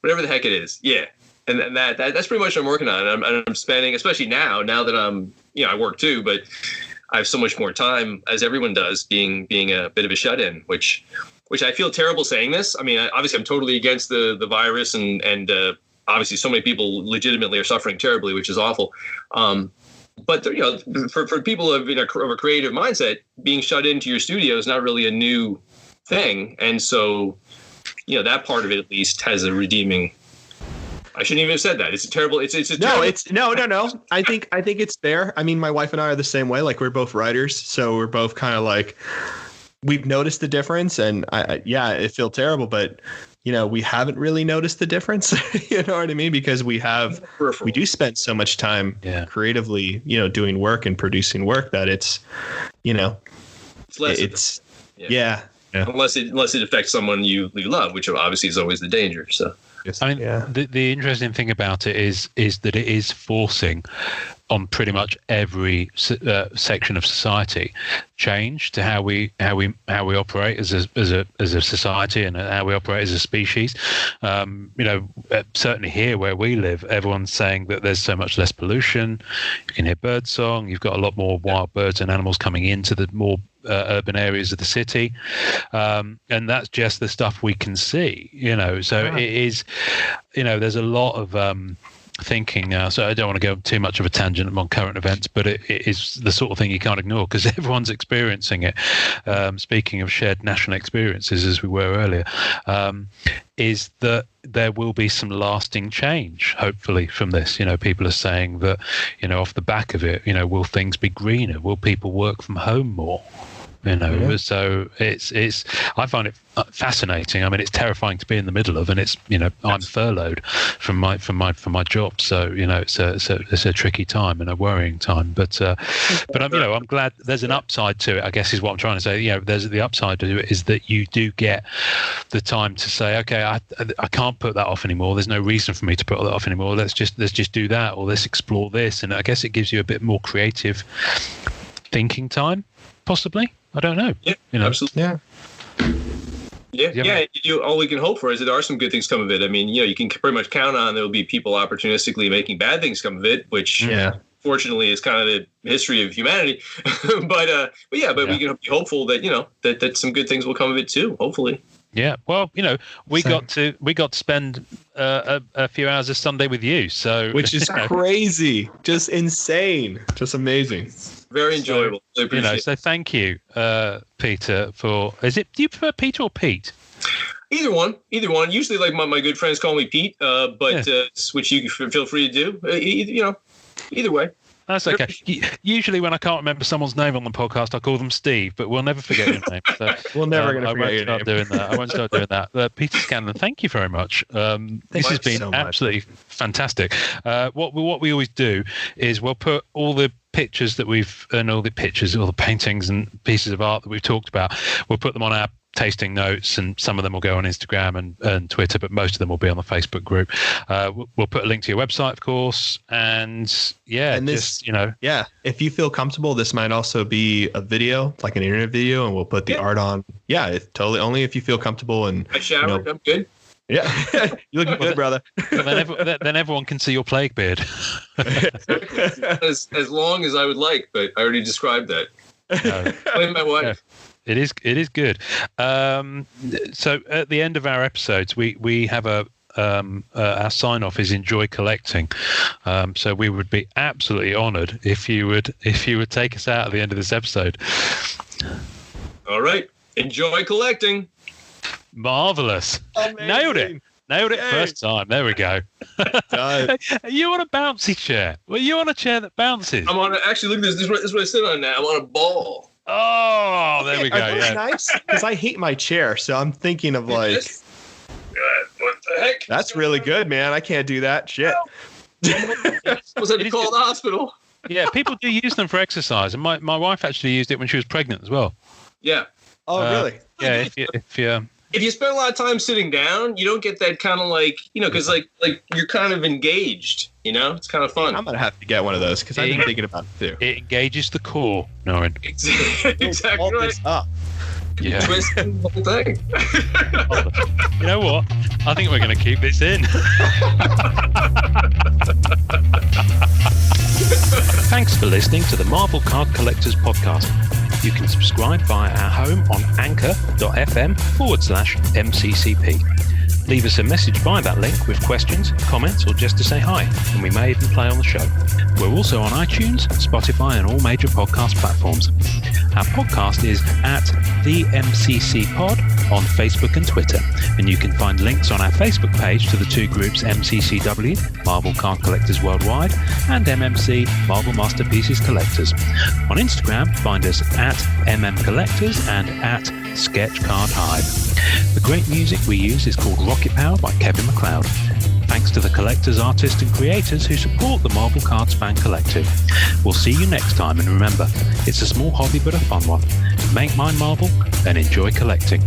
Whatever the heck it is. Yeah. And that's pretty much what I'm working on. And I'm spending, especially now that I'm, I work too, but I have so much more time, as everyone does, being a bit of a shut-in, which I feel terrible saying this. I mean, obviously I'm totally against the virus and obviously so many people legitimately are suffering terribly, which is awful. But for people of a creative mindset, being shut into your studio is not really a new thing. And so, that part of it at least has a redeeming. I shouldn't even have said that. It's a terrible. No. I think it's fair. I mean, my wife and I are the same way. Like, we're both writers, so we're both kind of like, we've noticed the difference, and it feels terrible, but we haven't really noticed the difference. You know what I mean? Because we do spend so much time creatively, doing work and producing work that it's less. Yeah. Unless it affects someone you love, which obviously is always the danger. So, I mean, the interesting thing about it is that it is forcing on pretty much every section of society change to how we operate as a society and how we operate as a species. Certainly here where we live, everyone's saying that there's so much less pollution. You can hear bird song. You've got a lot more wild birds and animals coming into the more urban areas of the city, and that's just the stuff we can see. So it is. There's a lot of thinking. So I don't want to go too much of a tangent on current events, but it is the sort of thing you can't ignore because everyone's experiencing it. Speaking of shared national experiences, as we were earlier, is that there will be some lasting change, hopefully, from this. People are saying that, off the back of it, will things be greener? Will people work from home more? So it's I find it fascinating. I mean, it's terrifying to be in the middle of, and it's I'm furloughed from my job, so it's a tricky time and a worrying time. But I'm glad there's an upside to it, I guess is what I'm trying to say. There's the upside to it is that you do get the time to say, okay, I can't put that off anymore. There's no reason for me to put that off anymore. Let's just do that, or let's explore this, and I guess it gives you a bit more creative thinking time, possibly. I don't know. Yeah, absolutely. Yeah. All we can hope for is that there are some good things come of it. I mean, you can pretty much count on there will be people opportunistically making bad things come of it, which fortunately is kind of the history of humanity. but we can be hopeful that that some good things will come of it too. Hopefully. Yeah, well, we got to spend a few hours this Sunday with you, so which is crazy, just insane, just amazing, very enjoyable. So thank you, Peter. Do you prefer Peter or Pete? Either one. Usually, like my good friends call me Pete, which you can feel free to do. Either way. That's okay. Usually when I can't remember someone's name on the podcast, I call them Steve, but we'll never forget your name. So, we're never going to forget your name. I won't start doing that. Peter Scanlan, thank you very much. This has been absolutely fantastic. What we always do is we'll put all the pictures that all the paintings and pieces of art that we've talked about, we'll put them on our tasting notes, and some of them will go on Instagram and Twitter, but most of them will be on the Facebook group. We'll put a link to your website, of course, and this, Yeah, if you feel comfortable, this might also be a video, like an internet video, and we'll put the art on. Yeah, it's totally only if you feel comfortable. And I showered. I'm good. Yeah, you looking good, brother. Then everyone can see your plague beard. as long as I would like, but I already described that. Blame my wife. Yeah. It is good. So at the end of our episodes, we have our sign off is enjoy collecting. So we would be absolutely honoured if you would take us out at the end of this episode. All right, enjoy collecting. Marvelous. Amazing. Nailed it first time. There we go. You want a bouncy chair? Well, you want a chair that bounces? I'm on. Actually, look at this. This is what I sit on now. I'm on a ball. Oh, there we go. Are those nice? Because I hate my chair, so I'm thinking of like. What the heck? That's really good, man. I can't do that. Shit. Was that call the hospital? Yeah, people do use them for exercise, and my wife actually used it when she was pregnant as well. Yeah. Oh, really? Yeah. If you spend a lot of time sitting down, you don't get that kind of like, because like you're kind of engaged, it's kind of fun. I'm going to have to get one of those because I've been thinking about it too. It engages the core, Norrin. Exactly right. Yeah. Twist the whole thing. You know what? I think we're going to keep this in. Thanks for listening to the Marvel Card Collectors Podcast. You can subscribe via our home on anchor.fm/MCCP. Leave us a message via that link with questions, comments, or just to say hi, and we may even play on the show. We're also on iTunes, Spotify, and all major podcast platforms. Our podcast is at the MCC Pod on Facebook and Twitter, and you can find links on our Facebook page to the two groups MCCW, Marvel Card Collectors Worldwide, and MMC, Marvel Masterpieces Collectors. On Instagram, find us at MM Collectors and at Sketch Card Hive. The great music we use is called Rocket Power by Kevin MacLeod. Thanks to the collectors, artists and creators who support the Marvel Cards Fan Collective. We'll see you next time, and remember, it's a small hobby but a fun one. Make mine Marvel and enjoy collecting.